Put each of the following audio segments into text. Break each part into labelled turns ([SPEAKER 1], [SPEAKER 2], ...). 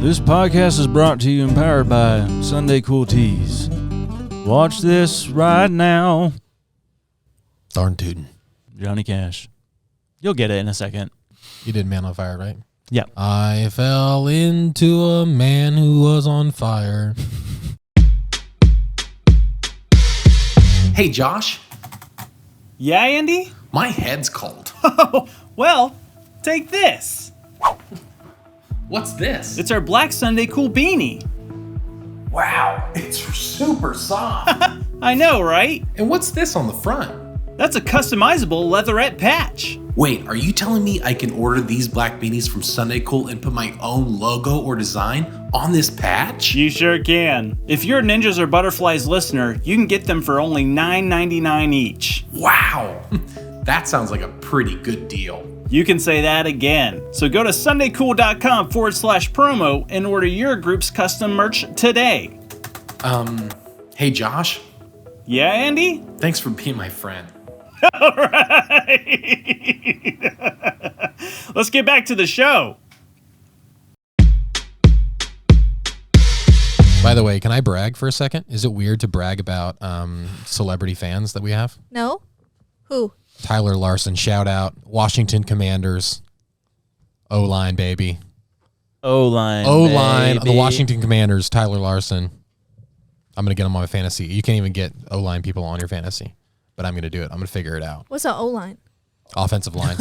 [SPEAKER 1] This podcast is brought to you and powered by Sunday Cool Teas. Watch this right now.
[SPEAKER 2] Darn tootin'.
[SPEAKER 1] Johnny Cash. You'll get it in a second.
[SPEAKER 2] You did Man on Fire, right?
[SPEAKER 1] Yeah.
[SPEAKER 2] I fell into a man who was on fire. Hey, Josh.
[SPEAKER 3] Yeah, Andy?
[SPEAKER 2] My head's cold.
[SPEAKER 3] Oh, well, take this.
[SPEAKER 2] What's this?
[SPEAKER 3] It's our Black Sunday Cool Beanie.
[SPEAKER 2] Wow, it's super soft.
[SPEAKER 3] I know, right?
[SPEAKER 2] And what's this on the front?
[SPEAKER 3] That's a customizable leatherette patch.
[SPEAKER 2] Wait, are you telling me I can order these black beanies from Sunday Cool and put my own logo or design on this patch?
[SPEAKER 3] You sure can. If you're a Ninjas or Butterflies listener, you can get them for only $9.99 each.
[SPEAKER 2] Wow, that sounds like a pretty good deal.
[SPEAKER 3] You can say that again. So go to sundaycool.com/promo and order your group's custom merch today.
[SPEAKER 2] Hey, Josh.
[SPEAKER 3] Yeah, Andy?
[SPEAKER 2] Thanks for being my friend.
[SPEAKER 3] All right. Let's get back to the show.
[SPEAKER 2] By the way, can I brag for a second? Is it weird to brag about celebrity fans that we have?
[SPEAKER 4] No? Who?
[SPEAKER 2] Tyler Larson, shout out. Washington Commanders. O-line, baby.
[SPEAKER 1] O-line,
[SPEAKER 2] the Washington Commanders, Tyler Larson. I'm going to get him on my fantasy. You can't even get O-line people on your fantasy, but I'm going to do it. I'm going to figure it out.
[SPEAKER 4] What's an O-line?
[SPEAKER 2] Offensive line.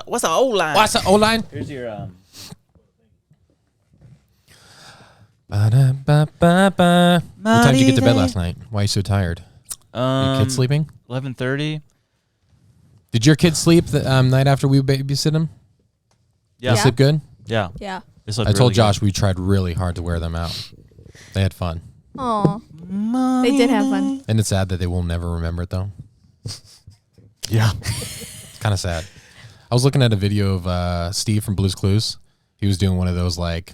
[SPEAKER 1] What's a O-line?
[SPEAKER 2] What's an O-line?
[SPEAKER 1] Here's your
[SPEAKER 2] What time did you get to bed last night? Why are you so tired? Your kids sleeping?
[SPEAKER 1] 11:30.
[SPEAKER 2] Did your kids sleep the night after we babysit them?
[SPEAKER 1] Yeah.
[SPEAKER 2] They sleep good?
[SPEAKER 1] Yeah.
[SPEAKER 4] Yeah.
[SPEAKER 2] I told Josh we tried really hard to wear them out. They had fun.
[SPEAKER 4] Aw. They did have fun.
[SPEAKER 2] And it's sad that they will never remember it, though.
[SPEAKER 1] Yeah.
[SPEAKER 2] It's kind of sad. I was looking at a video of Steve from Blue's Clues. He was doing one of those, like,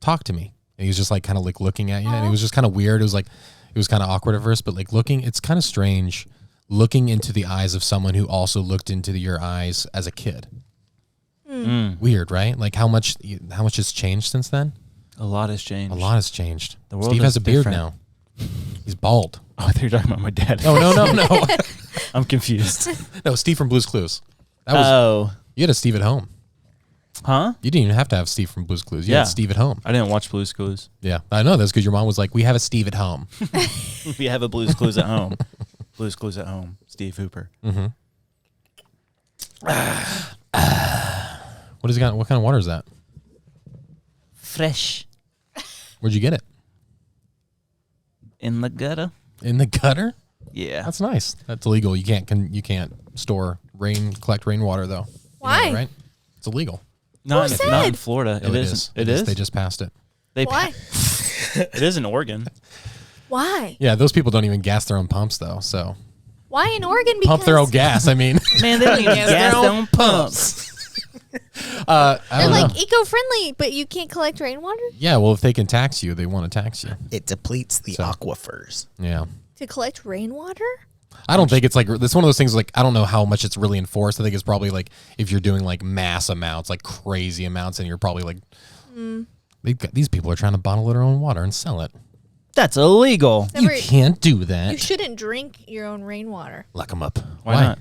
[SPEAKER 2] talk to me. And he was just, like, kind of, like, looking at you. And it was just kind of weird. It was, like, it was kind of awkward at first. But, like, it's kind of strange looking into the eyes of someone who also looked into your eyes as a kid. Weird, right? Like, how much has changed since then?
[SPEAKER 1] A lot has changed.
[SPEAKER 2] A lot has changed.
[SPEAKER 1] The world
[SPEAKER 2] Steve
[SPEAKER 1] is
[SPEAKER 2] has a beard
[SPEAKER 1] different.
[SPEAKER 2] now. He's bald.
[SPEAKER 1] Oh, I thought you were talking about my dad.
[SPEAKER 2] No.
[SPEAKER 1] I'm confused.
[SPEAKER 2] No, Steve from Blue's Clues. You had a Steve at home.
[SPEAKER 1] Huh?
[SPEAKER 2] You didn't even have to have Steve from Blue's Clues. You had Steve at home.
[SPEAKER 1] I didn't watch Blue's Clues.
[SPEAKER 2] Yeah, I know. That's because your mom was like, we have a Steve at home.
[SPEAKER 1] We have a Blue's Clues at home. Blue's Clues at home. Steve Hooper.
[SPEAKER 2] Mm-hmm. What kind of water is that?
[SPEAKER 1] Fresh.
[SPEAKER 2] Where'd you get it?
[SPEAKER 1] In the gutter.
[SPEAKER 2] In the gutter?
[SPEAKER 1] Yeah.
[SPEAKER 2] That's nice. That's illegal. You can't collect rainwater though.
[SPEAKER 4] Why?
[SPEAKER 2] You know, right? It's illegal.
[SPEAKER 1] Not in Florida.
[SPEAKER 2] No,
[SPEAKER 1] it is.
[SPEAKER 2] It is. They just passed it.
[SPEAKER 4] Why?
[SPEAKER 1] It is in Oregon.
[SPEAKER 4] Why?
[SPEAKER 2] Yeah, those people don't even gas their own pumps though. So
[SPEAKER 4] why in Oregon? Because
[SPEAKER 2] pump their own gas. I mean,
[SPEAKER 1] man, they don't even gas their own pumps.
[SPEAKER 2] I
[SPEAKER 4] they're
[SPEAKER 2] don't
[SPEAKER 4] like
[SPEAKER 2] know.
[SPEAKER 4] eco-friendly, but you can't collect rainwater
[SPEAKER 2] Yeah, well, if they can tax you, they want to tax you.
[SPEAKER 5] It depletes the aquifers.
[SPEAKER 2] Yeah.
[SPEAKER 4] to collect rainwater.
[SPEAKER 2] I don't think it's like, it's one of those things like, I don't know how much it's really enforced. I think it's probably like if you're doing like mass amounts, like crazy amounts, and you're probably like, these people are trying to bottle their own water and sell it.
[SPEAKER 1] That's illegal.
[SPEAKER 2] You can't do that.
[SPEAKER 4] You shouldn't drink your own rainwater.
[SPEAKER 2] Lock them up.
[SPEAKER 1] Why not?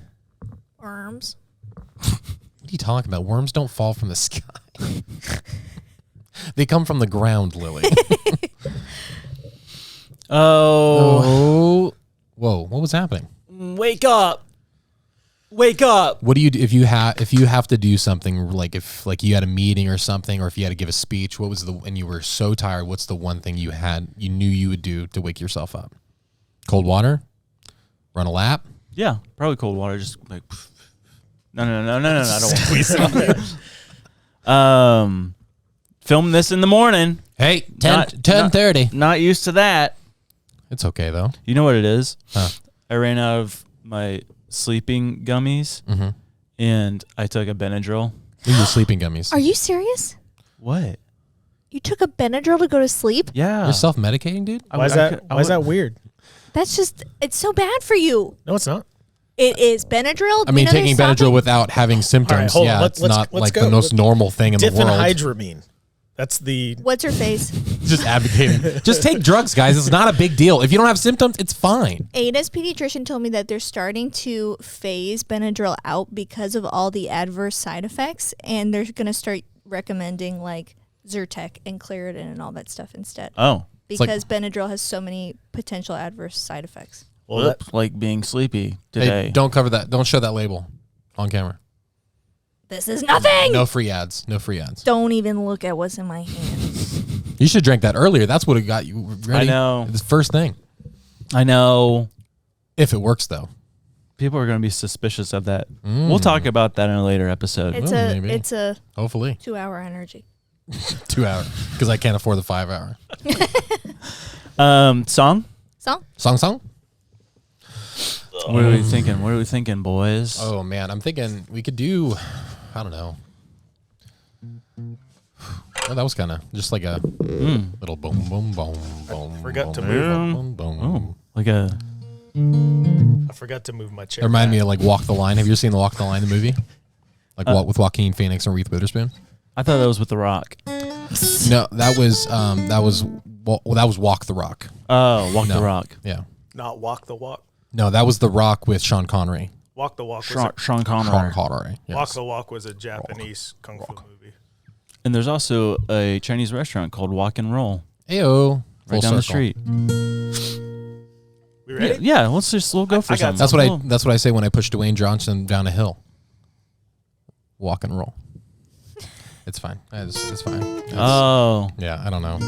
[SPEAKER 4] Worms.
[SPEAKER 2] What are you talking about? Worms don't fall from the sky. They come from the ground, Lily.
[SPEAKER 1] Oh.
[SPEAKER 2] Whoa, what was happening?
[SPEAKER 1] Wake up. Wake up.
[SPEAKER 2] What do you do if you have to do something, like if like you had a meeting or something, or if you had to give a speech, and you were so tired, what's the one thing you knew you would do to wake yourself up? Cold water? Run a lap?
[SPEAKER 1] Yeah, probably cold water. Just like, no. I don't want to. Film this in the morning.
[SPEAKER 2] Hey, 10:30.
[SPEAKER 1] Not used to that.
[SPEAKER 2] It's okay though.
[SPEAKER 1] You know what it is?
[SPEAKER 2] Huh.
[SPEAKER 1] I ran out of my sleeping gummies, and I took a Benadryl.
[SPEAKER 2] These are sleeping gummies.
[SPEAKER 4] Are you serious?
[SPEAKER 1] What?
[SPEAKER 4] You took a Benadryl to go to sleep?
[SPEAKER 1] Yeah.
[SPEAKER 2] You're self-medicating, dude?
[SPEAKER 5] Why is that weird?
[SPEAKER 4] That's just, it's so bad for you.
[SPEAKER 5] No, it's not.
[SPEAKER 4] It is Benadryl.
[SPEAKER 2] I mean, taking Benadryl without having symptoms,
[SPEAKER 5] All right, hold on.
[SPEAKER 2] it's not
[SPEAKER 5] let's
[SPEAKER 2] like
[SPEAKER 5] go.
[SPEAKER 2] the most normal thing in the world.
[SPEAKER 5] Diphenhydramine. That's the
[SPEAKER 4] What's her face?
[SPEAKER 2] Just advocating. Just take drugs, guys. It's not a big deal. If you don't have symptoms, it's fine.
[SPEAKER 4] Ada's pediatrician told me that they're starting to phase Benadryl out because of all the adverse side effects, and they're going to start recommending like Zyrtec and Claritin and all that stuff instead.
[SPEAKER 1] Oh.
[SPEAKER 4] Because Benadryl has so many potential adverse side effects.
[SPEAKER 1] Well, like being sleepy today.
[SPEAKER 2] Hey, don't cover that. Don't show that label on camera.
[SPEAKER 4] This is nothing.
[SPEAKER 2] No free ads. No free ads.
[SPEAKER 4] Don't even look at what's in my hands.
[SPEAKER 2] You should drink that earlier. That's what it got you ready.
[SPEAKER 1] I know.
[SPEAKER 2] The first thing.
[SPEAKER 1] I know.
[SPEAKER 2] If it works, though.
[SPEAKER 1] People are going to be suspicious of that. We'll talk about that in a later episode.
[SPEAKER 4] It's a
[SPEAKER 2] hopefully
[SPEAKER 4] 2-hour energy.
[SPEAKER 2] 2 hour because I can't afford the 5 hour.
[SPEAKER 1] Song?
[SPEAKER 2] Song.
[SPEAKER 1] What are we thinking? What are we thinking, boys?
[SPEAKER 2] Oh man, I'm thinking we could do. I don't know. Oh, that was kind of just like a little boom, boom, boom, boom.
[SPEAKER 5] Forgot to
[SPEAKER 2] boom,
[SPEAKER 5] move.
[SPEAKER 2] boom, boom.
[SPEAKER 1] Oh, like a.
[SPEAKER 5] I forgot to move my chair.
[SPEAKER 2] It reminded me of like Walk the Line. Have you ever seen the Walk the Line, the movie? Like with Joaquin Phoenix and Reese Witherspoon.
[SPEAKER 1] I thought that was with The Rock.
[SPEAKER 2] No, that was Walk the Rock.
[SPEAKER 1] Oh, Walk the Rock.
[SPEAKER 2] Yeah.
[SPEAKER 5] Not Walk the Walk.
[SPEAKER 2] No, that was The Rock with Sean Connery.
[SPEAKER 5] Walk the Walk. Was
[SPEAKER 1] Sean Connery.
[SPEAKER 2] Sean Connery. Yes.
[SPEAKER 5] Walk the Walk was a Japanese kung fu movie.
[SPEAKER 1] And there's also a Chinese restaurant called Walk and Roll.
[SPEAKER 2] Ayo.
[SPEAKER 1] Right down the street.
[SPEAKER 5] We ready?
[SPEAKER 1] Yeah, we'll go for something.
[SPEAKER 2] That's what I say when I push Dwayne Johnson down a hill. Walk and roll. It's fine. It's fine.
[SPEAKER 1] Oh.
[SPEAKER 2] Yeah, I don't know.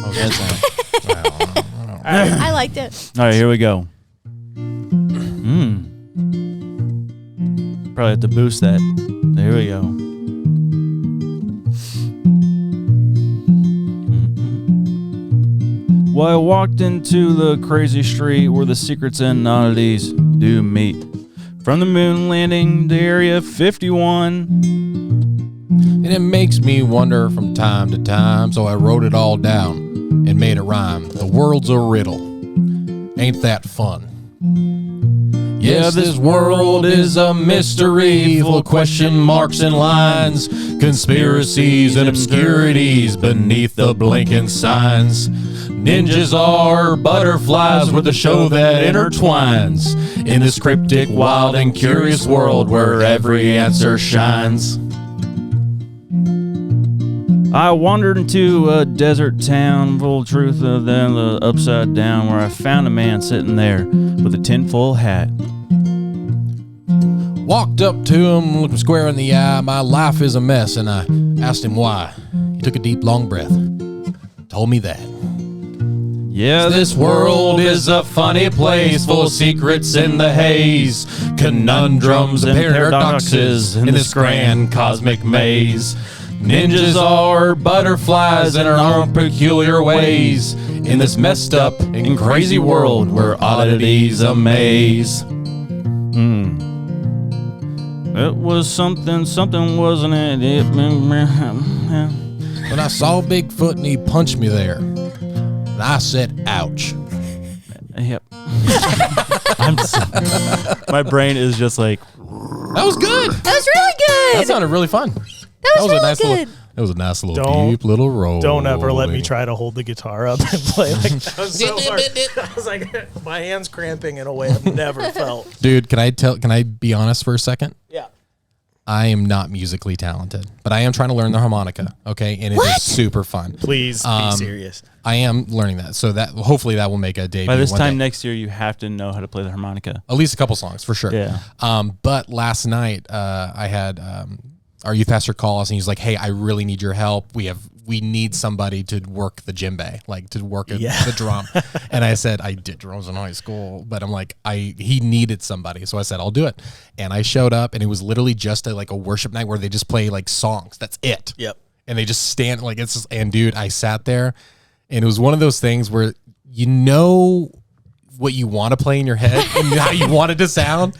[SPEAKER 4] I liked it.
[SPEAKER 1] All right, here we go. Probably have to boost that. There we go. Well, I walked into the crazy street where the secrets and oddities do meet. From the moon landing to Area 51.
[SPEAKER 2] And it makes me wonder from time to time, so I wrote it all down and made it rhyme. The world's a riddle. Ain't that fun? Yes, this world is a mystery, full of question marks and lines, conspiracies and obscurities beneath the blinking signs. Ninjas are butterflies with a show that intertwines in this cryptic, wild, and curious world where every answer shines.
[SPEAKER 1] I wandered into a desert town full of truth of the upside down, where I found a man sitting there with a tinfoil hat.
[SPEAKER 2] Walked up to him, looked him square in the eye. My life is a mess, and I asked him why. He took a deep, long breath, told me that.
[SPEAKER 1] Yeah,
[SPEAKER 2] This world is a funny place, full of secrets in the haze, conundrums and paradoxes in this grand cosmic maze. Ninjas are butterflies in our own peculiar ways, in this messed up and crazy world where oddities amaze.
[SPEAKER 1] It was something, wasn't it?
[SPEAKER 2] When I saw Bigfoot and he punched me there, and I said, ouch.
[SPEAKER 1] Yep. My brain is just like.
[SPEAKER 2] That was good.
[SPEAKER 4] That was really good.
[SPEAKER 2] That sounded really fun.
[SPEAKER 4] That was really good.
[SPEAKER 2] That was a nice little deep little roll.
[SPEAKER 5] Don't ever let me try to hold the guitar up and play like that. Was so hard. I was like, my hand's cramping in a way I've never felt.
[SPEAKER 2] Dude, can I be honest for a second?
[SPEAKER 5] Yeah.
[SPEAKER 2] I am not musically talented, but I am trying to learn the harmonica, okay? And it is super fun.
[SPEAKER 5] Please be serious.
[SPEAKER 2] I am learning that, so that hopefully that will make a debut.
[SPEAKER 1] By this
[SPEAKER 2] one
[SPEAKER 1] time
[SPEAKER 2] day.
[SPEAKER 1] next year, you have to know how to play the harmonica.
[SPEAKER 2] At least a couple songs for sure.
[SPEAKER 1] Yeah.
[SPEAKER 2] But last night I had our youth pastor call us and he's like, "Hey, I really need your help. We need somebody to work the djembe, like to work the drum." And I said, I did drums in high school, but I'm like, he needed somebody, so I said, I'll do it. And I showed up, and it was literally just a worship night where they just play like songs. That's it.
[SPEAKER 5] Yep.
[SPEAKER 2] And they just stand like it's just, and dude, I sat there, and it was one of those things where you know what you want to play in your head and how you want it to sound.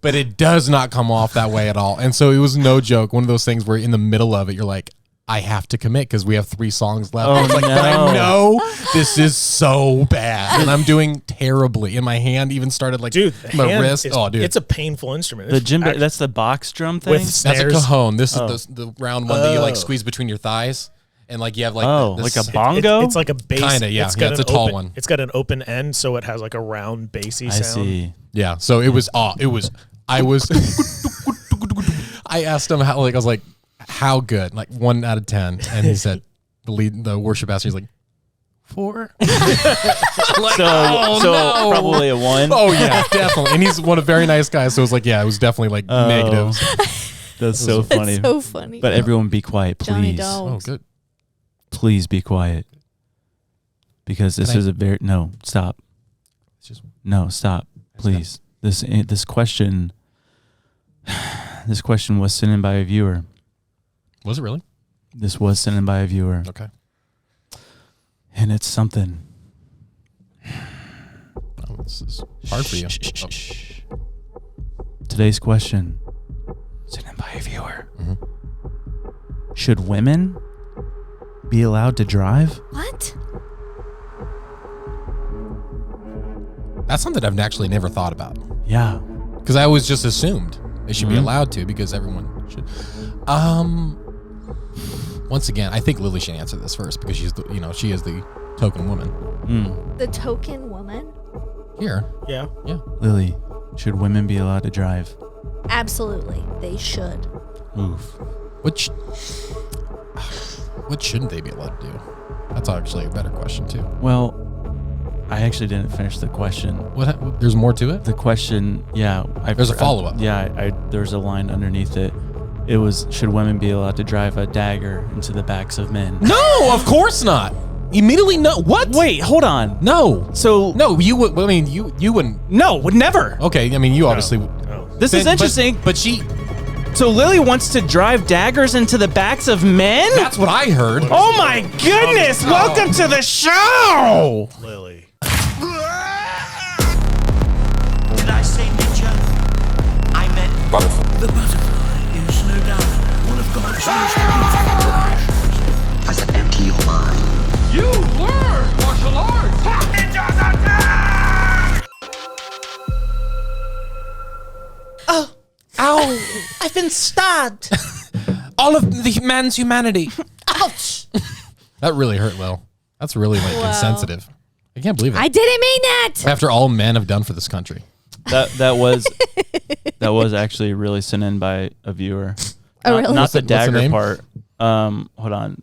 [SPEAKER 2] But it does not come off that way at all. And so it was no joke. One of those things where in the middle of it, you're like, I have to commit because we have 3 songs left.
[SPEAKER 1] Oh,
[SPEAKER 2] It's like,
[SPEAKER 1] no.
[SPEAKER 2] but I know this is so bad. And I'm doing terribly. And my hand even started
[SPEAKER 5] Dude,
[SPEAKER 2] my
[SPEAKER 5] hand
[SPEAKER 2] wrist.
[SPEAKER 5] is,
[SPEAKER 2] Dude.
[SPEAKER 5] it's a painful instrument.
[SPEAKER 1] The
[SPEAKER 5] It's
[SPEAKER 1] djembe,
[SPEAKER 5] actually-
[SPEAKER 1] that's the box drum thing?
[SPEAKER 5] with
[SPEAKER 2] That's a
[SPEAKER 5] snares.
[SPEAKER 2] cajon. This is the round one that you squeeze between your thighs. And like you have like
[SPEAKER 1] like a bongo.
[SPEAKER 5] It's like a bass.
[SPEAKER 2] Kinda, yeah. It's a tall one.
[SPEAKER 5] It's got an open end, so it has like a round bassy sound.
[SPEAKER 1] I see.
[SPEAKER 2] Yeah. So it was. I asked him how. Like I was like, how good? Like 1 out of 10, and he said the worship pastor. He's like 4. Like,
[SPEAKER 1] so probably a 1.
[SPEAKER 2] Oh yeah, definitely. And he's a very nice guy. So it was like, yeah, it was definitely like negatives.
[SPEAKER 1] That's so funny.
[SPEAKER 4] That's so funny.
[SPEAKER 1] But everyone be quiet,
[SPEAKER 4] Johnny
[SPEAKER 1] please.
[SPEAKER 4] Dogs.
[SPEAKER 2] Oh, good.
[SPEAKER 1] Please be quiet. Because this is a very stop.
[SPEAKER 2] It's just
[SPEAKER 1] Stop. Please. This question was sent in by a viewer.
[SPEAKER 2] Was it really?
[SPEAKER 1] This was sent in by a viewer.
[SPEAKER 2] Okay.
[SPEAKER 1] And it's something.
[SPEAKER 2] Oh, this is hard for you.
[SPEAKER 1] Today's question, sent in by a viewer. Mm-hmm. Should women be allowed to drive?
[SPEAKER 4] What?
[SPEAKER 2] That's something I've actually never thought about.
[SPEAKER 1] Yeah.
[SPEAKER 2] Because I always just assumed they should be allowed to because everyone should. Once again, I think Lily should answer this first because she is the token woman.
[SPEAKER 4] The token woman?
[SPEAKER 2] Here.
[SPEAKER 5] Yeah.
[SPEAKER 2] Yeah.
[SPEAKER 1] Lily, should women be allowed to drive?
[SPEAKER 4] Absolutely. They should.
[SPEAKER 1] Oof.
[SPEAKER 2] What shouldn't they be allowed to do? That's actually a better question too.
[SPEAKER 1] Well, I actually didn't finish the question.
[SPEAKER 2] What? There's more to it?
[SPEAKER 1] The question, yeah.
[SPEAKER 2] There's a follow-up.
[SPEAKER 1] There's a line underneath it. It was, should women be allowed to drive a dagger into the backs of men?
[SPEAKER 2] No, of course not. Immediately no. What?
[SPEAKER 1] Wait, hold on.
[SPEAKER 2] No.
[SPEAKER 1] So
[SPEAKER 2] no, you would. I mean, you wouldn't.
[SPEAKER 1] No, would never.
[SPEAKER 2] Okay, I mean, you obviously.
[SPEAKER 5] No.
[SPEAKER 1] This is interesting.
[SPEAKER 2] But she.
[SPEAKER 1] So Lily wants to drive daggers into the backs of men?
[SPEAKER 2] That's what I heard.
[SPEAKER 1] Oh my goodness! Welcome to the show,
[SPEAKER 5] Lily.
[SPEAKER 6] Did I say ninja? I meant butterfly. The butterfly is no doubt one of God's most beautiful creations.
[SPEAKER 7] I said empty your mind.
[SPEAKER 6] You learn martial arts! Ninjas attack!
[SPEAKER 2] Oh, ow! I've been stabbed. All of the man's humanity. Ouch! That really hurt, Lil. That's really insensitive. I can't believe it.
[SPEAKER 4] I didn't mean that.
[SPEAKER 2] After all men have done for this country.
[SPEAKER 1] That was actually really sent in by a viewer.
[SPEAKER 4] Oh, really?
[SPEAKER 1] Not the
[SPEAKER 2] What's the
[SPEAKER 1] dagger
[SPEAKER 2] name?
[SPEAKER 1] part. Hold on.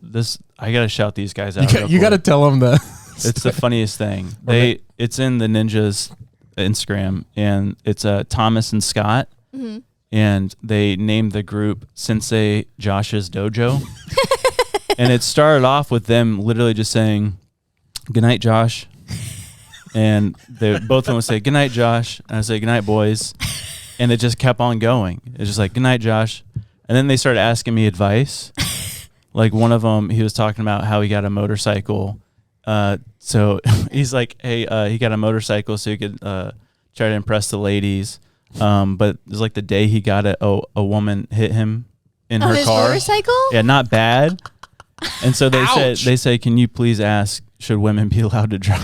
[SPEAKER 1] I gotta shout these guys out.
[SPEAKER 2] You gotta tell them the.
[SPEAKER 1] It's the funniest thing. It's in the Ninjas Instagram, and it's Thomas and Scott, and they named the group Sensei Josh's Dojo, and it started off with them literally just saying, "Good night, Josh," and both of them would say, "Good night, Josh," and I say, "Good night, boys," and it just kept on going. It's just like, "Good night, Josh," and then they started asking me advice. Like one of them, he was talking about how he got a motorcycle. So he's like, hey, he got a motorcycle so he could try to impress the ladies. But it was like the day he got it, a woman hit him in her
[SPEAKER 4] his
[SPEAKER 1] car.
[SPEAKER 4] Motorcycle?
[SPEAKER 1] Yeah, not bad. And so they said, can you please ask, should women be allowed to drive?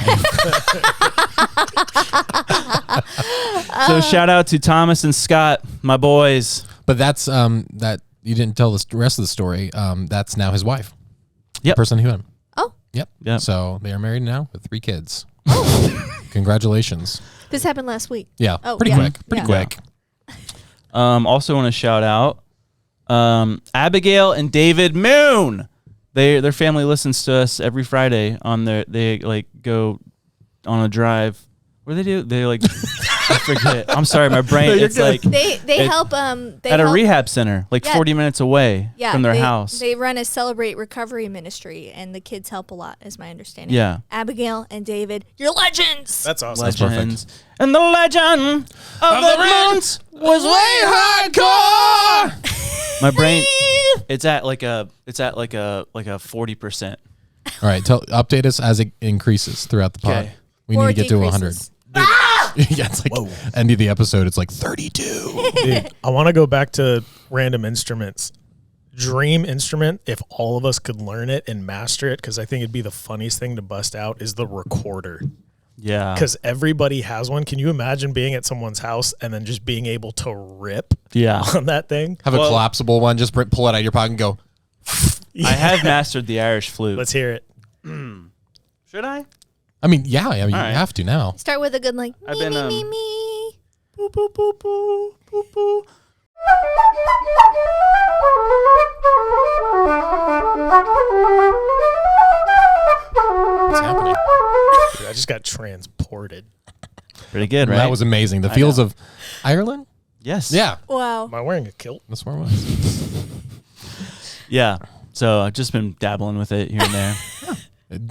[SPEAKER 1] So shout out to Thomas and Scott, my boys.
[SPEAKER 2] But that's that you didn't tell the rest of the story. That's now his wife.
[SPEAKER 1] Yep.
[SPEAKER 2] The person who hit him.
[SPEAKER 4] Oh.
[SPEAKER 2] Yep. So they are married now with 3 kids. Congratulations.
[SPEAKER 4] This happened last week.
[SPEAKER 2] Yeah.
[SPEAKER 4] Oh,
[SPEAKER 2] Pretty
[SPEAKER 4] yeah.
[SPEAKER 2] quick. Pretty
[SPEAKER 4] Yeah.
[SPEAKER 2] quick.
[SPEAKER 1] Also want to shout out Abigail and David Moon. Their family listens to us every Friday on they like go on a drive. What do they do? They like I forget. I'm sorry, my brain. It's like
[SPEAKER 4] They help they
[SPEAKER 1] at a
[SPEAKER 4] help,
[SPEAKER 1] rehab center, like 40 minutes away from their house.
[SPEAKER 4] They run a Celebrate Recovery ministry, and the kids help a lot, is my understanding.
[SPEAKER 1] Yeah.
[SPEAKER 4] Abigail and David, you're legends.
[SPEAKER 5] That's awesome.
[SPEAKER 1] Legends. And the legend of the moons was way hardcore. My brain. It's at like a 40%.
[SPEAKER 2] All right. Update us as it increases throughout the pod.
[SPEAKER 1] Okay.
[SPEAKER 2] We need to get to 100. Yeah, it's like end of the episode. It's like 32.
[SPEAKER 5] Dude, I want to go back to random instruments. Dream instrument, if all of us could learn it and master it, because I think it'd be the funniest thing to bust out, is the recorder.
[SPEAKER 1] Yeah.
[SPEAKER 5] Because everybody has one. Can you imagine being at someone's house and then just being able to rip
[SPEAKER 1] Yeah.
[SPEAKER 5] on that thing?
[SPEAKER 2] Have a collapsible one. Just pull it out of your pocket and go.
[SPEAKER 1] I have mastered the Irish flute.
[SPEAKER 5] Let's hear it.
[SPEAKER 1] Should I?
[SPEAKER 2] I mean, yeah. I mean, you
[SPEAKER 1] right.
[SPEAKER 2] have to now.
[SPEAKER 4] Start with a good like
[SPEAKER 1] I've
[SPEAKER 4] me,
[SPEAKER 1] been,
[SPEAKER 4] me, me, me.
[SPEAKER 1] Boo, boo, boo, boo, boo, boo.
[SPEAKER 2] What's happening?
[SPEAKER 5] Dude, I just got transported.
[SPEAKER 1] Pretty good, right?
[SPEAKER 2] That was amazing. The fields of Ireland?
[SPEAKER 1] yes.
[SPEAKER 2] Yeah.
[SPEAKER 4] Wow.
[SPEAKER 5] Am I wearing a kilt?
[SPEAKER 2] That's where it was.
[SPEAKER 1] Yeah. So I've just been dabbling with it here and there.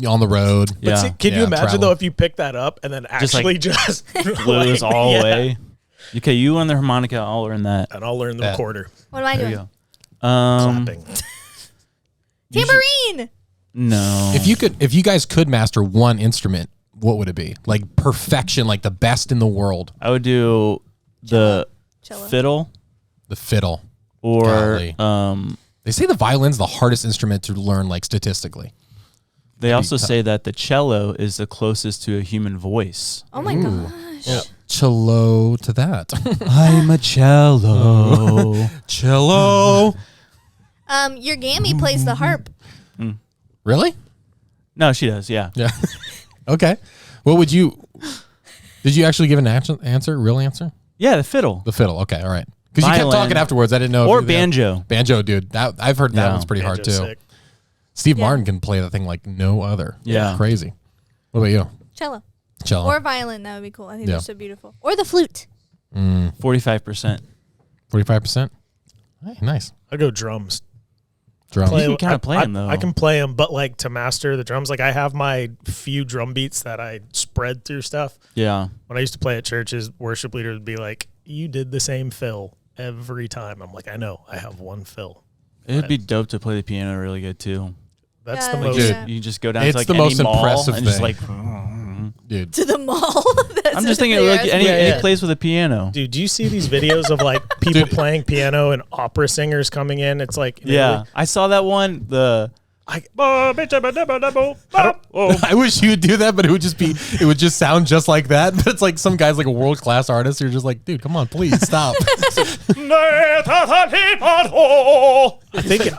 [SPEAKER 2] On the road.
[SPEAKER 5] But
[SPEAKER 1] Yeah.
[SPEAKER 5] see, can you
[SPEAKER 2] Yeah,
[SPEAKER 5] imagine,
[SPEAKER 2] travel.
[SPEAKER 5] though, if you pick that up and then
[SPEAKER 1] Just, like,
[SPEAKER 5] actually just
[SPEAKER 1] Flew us
[SPEAKER 5] like,
[SPEAKER 1] all
[SPEAKER 5] yeah.
[SPEAKER 1] away. Okay, you on the harmonica, I'll learn that.
[SPEAKER 5] And I'll learn the
[SPEAKER 2] That-
[SPEAKER 5] recorder.
[SPEAKER 4] What am I
[SPEAKER 1] There
[SPEAKER 4] doing?
[SPEAKER 1] you go.
[SPEAKER 5] Clapping.
[SPEAKER 4] Tambourine.
[SPEAKER 1] No.
[SPEAKER 2] If you guys could master one instrument, what would it be? Like perfection, like the best in the world.
[SPEAKER 1] I would do the
[SPEAKER 4] Cello.
[SPEAKER 1] fiddle
[SPEAKER 2] The fiddle.
[SPEAKER 1] or
[SPEAKER 2] Golly. They say the violin's the hardest instrument to learn, like statistically.
[SPEAKER 1] they also
[SPEAKER 2] tough.
[SPEAKER 1] say that the cello is the closest to a human voice.
[SPEAKER 4] Oh my gosh.
[SPEAKER 2] Cello to that.
[SPEAKER 1] I'm a cello.
[SPEAKER 2] Cello.
[SPEAKER 4] Your Gammy plays the harp.
[SPEAKER 2] Really?
[SPEAKER 1] No, she does, yeah.
[SPEAKER 2] Yeah. Okay. What would you? Did you actually give an answer? Real answer?
[SPEAKER 1] Yeah, the fiddle.
[SPEAKER 2] The fiddle. Okay. All right. Because you kept
[SPEAKER 1] Violin.
[SPEAKER 2] talking afterwards. I didn't know. if
[SPEAKER 1] Or
[SPEAKER 2] you-
[SPEAKER 1] banjo.
[SPEAKER 2] Banjo, dude. That I've heard that
[SPEAKER 1] Yeah.
[SPEAKER 2] one's pretty hard
[SPEAKER 5] Banjo's
[SPEAKER 2] too.
[SPEAKER 5] sick.
[SPEAKER 2] Steve
[SPEAKER 4] Yeah.
[SPEAKER 2] Martin can play that thing like no other.
[SPEAKER 1] Yeah.
[SPEAKER 2] Crazy. What about you?
[SPEAKER 4] Cello.
[SPEAKER 2] Cello.
[SPEAKER 4] Or violin. That would be cool. I think
[SPEAKER 2] Yeah.
[SPEAKER 4] they're so beautiful. Or the flute.
[SPEAKER 1] 45%.
[SPEAKER 2] 45%. Hey, nice.
[SPEAKER 5] I'll go drums.
[SPEAKER 2] Drums.
[SPEAKER 1] You can kinda play
[SPEAKER 5] I-
[SPEAKER 1] 'em, though.
[SPEAKER 5] I can play them, but like to master the drums, like I have my few drum beats that I spread through stuff.
[SPEAKER 1] Yeah.
[SPEAKER 5] When I used to play at churches, worship leaders would be like, "You did the same fill every time." I'm like, "I know, I have one fill."
[SPEAKER 1] It would be dope to play the piano really good too.
[SPEAKER 5] That's
[SPEAKER 4] Yeah,
[SPEAKER 5] the
[SPEAKER 4] like
[SPEAKER 5] most.
[SPEAKER 2] Dude.
[SPEAKER 4] Yeah.
[SPEAKER 1] You just go down
[SPEAKER 2] It's
[SPEAKER 1] to like
[SPEAKER 2] the
[SPEAKER 1] any
[SPEAKER 2] most
[SPEAKER 1] mall
[SPEAKER 2] impressive
[SPEAKER 1] and just
[SPEAKER 2] thing.
[SPEAKER 1] like
[SPEAKER 2] Dude.
[SPEAKER 4] To the mall. That's
[SPEAKER 1] I'm just
[SPEAKER 4] what
[SPEAKER 1] thinking
[SPEAKER 4] they
[SPEAKER 1] like
[SPEAKER 4] are.
[SPEAKER 1] any
[SPEAKER 5] Yeah.
[SPEAKER 1] place with a piano.
[SPEAKER 5] Dude, do you see these videos of like people playing piano and opera singers coming in? It's like,
[SPEAKER 1] Yeah. I saw that one. The
[SPEAKER 5] I
[SPEAKER 2] I wish you would do that, but it would just sound just like that. But it's like some guy's like a world class artist. You're just like, dude, come on, please stop.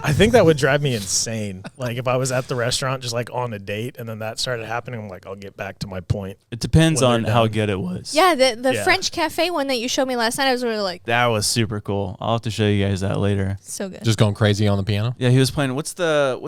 [SPEAKER 5] I think that would drive me insane. Like if I was at the restaurant just like on a date and then that started happening, I'm like, I'll get back to my point.
[SPEAKER 1] it depends
[SPEAKER 5] When
[SPEAKER 1] on
[SPEAKER 5] they're
[SPEAKER 1] how
[SPEAKER 5] done.
[SPEAKER 1] good it was.
[SPEAKER 4] Yeah, the
[SPEAKER 5] Yeah.
[SPEAKER 4] French cafe one that you showed me last night, I was really like,
[SPEAKER 1] That was super cool. I'll have to show you guys that later.
[SPEAKER 4] so good.
[SPEAKER 2] Just going crazy on the piano.
[SPEAKER 1] Yeah, he was playing. What's the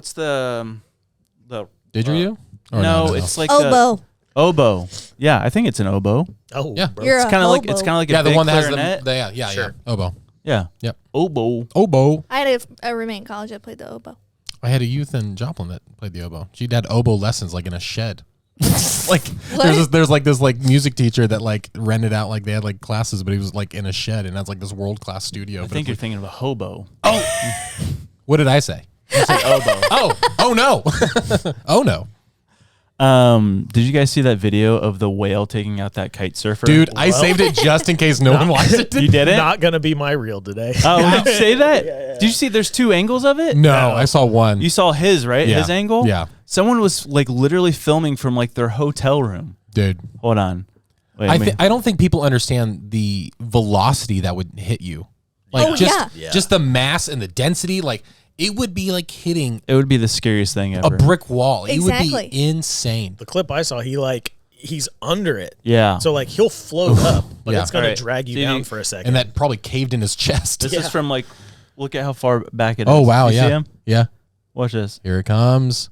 [SPEAKER 2] Didgeridoo? Or
[SPEAKER 1] no, it's like
[SPEAKER 4] Oboe.
[SPEAKER 1] oboe. Yeah, I think it's an oboe.
[SPEAKER 5] Oh,
[SPEAKER 2] Yeah.
[SPEAKER 5] bro.
[SPEAKER 4] You're
[SPEAKER 1] It's
[SPEAKER 4] a
[SPEAKER 1] kind of like
[SPEAKER 4] hobo.
[SPEAKER 1] a
[SPEAKER 2] yeah, the
[SPEAKER 1] big
[SPEAKER 2] one that has
[SPEAKER 1] clarinet.
[SPEAKER 2] yeah,
[SPEAKER 5] Sure.
[SPEAKER 2] oboe.
[SPEAKER 1] Yeah.
[SPEAKER 2] Yep.
[SPEAKER 1] Oboe.
[SPEAKER 2] Oboe.
[SPEAKER 4] I had a roommate in college that played the oboe.
[SPEAKER 2] I had a youth in Joplin that played the oboe. She had oboe lessons like in a shed. like
[SPEAKER 4] What?
[SPEAKER 2] there's like this like music teacher that like rented out like they had like classes, but he was like in a shed and that's like this world class studio.
[SPEAKER 1] I
[SPEAKER 2] But
[SPEAKER 1] think
[SPEAKER 2] it's
[SPEAKER 1] you're
[SPEAKER 2] like,
[SPEAKER 1] thinking of a hobo.
[SPEAKER 2] what did I say?
[SPEAKER 1] You said oboe.
[SPEAKER 2] Oh no. Oh no.
[SPEAKER 1] Did you guys see that video of the whale taking out that kite surfer?
[SPEAKER 2] Dude, I
[SPEAKER 5] Well-
[SPEAKER 2] saved it just in case no one watched it.
[SPEAKER 1] you did it?
[SPEAKER 5] Not gonna be my reel today.
[SPEAKER 1] Oh, did you say that? Did you see there's two angles of it?
[SPEAKER 2] No, I saw one.
[SPEAKER 1] You saw his, right?
[SPEAKER 2] Yeah.
[SPEAKER 1] His angle?
[SPEAKER 2] Yeah.
[SPEAKER 1] Someone was like literally filming from like their hotel room.
[SPEAKER 2] Dude.
[SPEAKER 1] Hold on. Wait,
[SPEAKER 2] I don't think people understand the velocity that would hit you. Like
[SPEAKER 4] Oh,
[SPEAKER 2] just the mass and the density, like it would be like hitting
[SPEAKER 1] it would be the scariest thing
[SPEAKER 2] a
[SPEAKER 1] ever.
[SPEAKER 2] brick wall. It
[SPEAKER 4] Exactly.
[SPEAKER 2] would be insane.
[SPEAKER 5] The clip I saw, he's under it.
[SPEAKER 1] Yeah.
[SPEAKER 5] So like he'll float up, but
[SPEAKER 2] Yeah.
[SPEAKER 5] it's gonna
[SPEAKER 1] Alright.
[SPEAKER 5] drag you
[SPEAKER 1] So you-
[SPEAKER 5] down for a second.
[SPEAKER 2] And that probably caved in his chest.
[SPEAKER 1] this is from like, look at how far back it is.
[SPEAKER 2] Oh wow,
[SPEAKER 1] You
[SPEAKER 2] yeah.
[SPEAKER 1] see him?
[SPEAKER 2] Yeah.
[SPEAKER 1] Watch this.
[SPEAKER 2] Here it comes.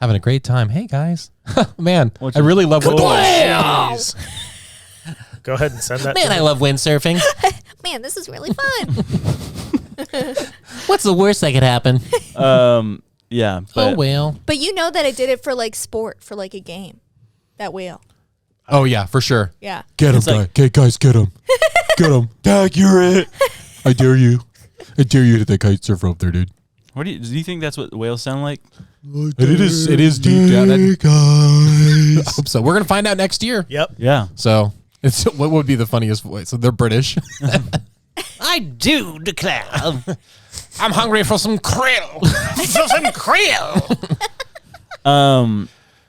[SPEAKER 2] Having a great time. Hey guys. Man,
[SPEAKER 1] What's
[SPEAKER 2] I
[SPEAKER 1] it-
[SPEAKER 2] really love
[SPEAKER 5] Jeez. Go ahead and send that.
[SPEAKER 2] Man,
[SPEAKER 5] to
[SPEAKER 2] I
[SPEAKER 5] me.
[SPEAKER 2] love windsurfing.
[SPEAKER 4] Man, this is really fun.
[SPEAKER 2] What's the worst that could happen?
[SPEAKER 1] Yeah.
[SPEAKER 2] Oh
[SPEAKER 1] But
[SPEAKER 2] well.
[SPEAKER 4] But you know that I did it for like sport, for like a game. That whale.
[SPEAKER 2] Oh yeah, for sure.
[SPEAKER 4] Yeah.
[SPEAKER 2] Get him,
[SPEAKER 1] It's like-
[SPEAKER 2] guys, get him. Get him. Accurate. I dare you. I dare you to the kite surfer up there, dude.
[SPEAKER 1] what do you think that's what whales sound like?
[SPEAKER 2] It is deep down. I hope so. We're gonna find out next year.
[SPEAKER 5] Yep.
[SPEAKER 1] Yeah.
[SPEAKER 2] So it's what would be the funniest voice? So they're British.
[SPEAKER 7] I do declare.
[SPEAKER 2] I'm hungry for some krill.
[SPEAKER 7] For some krill.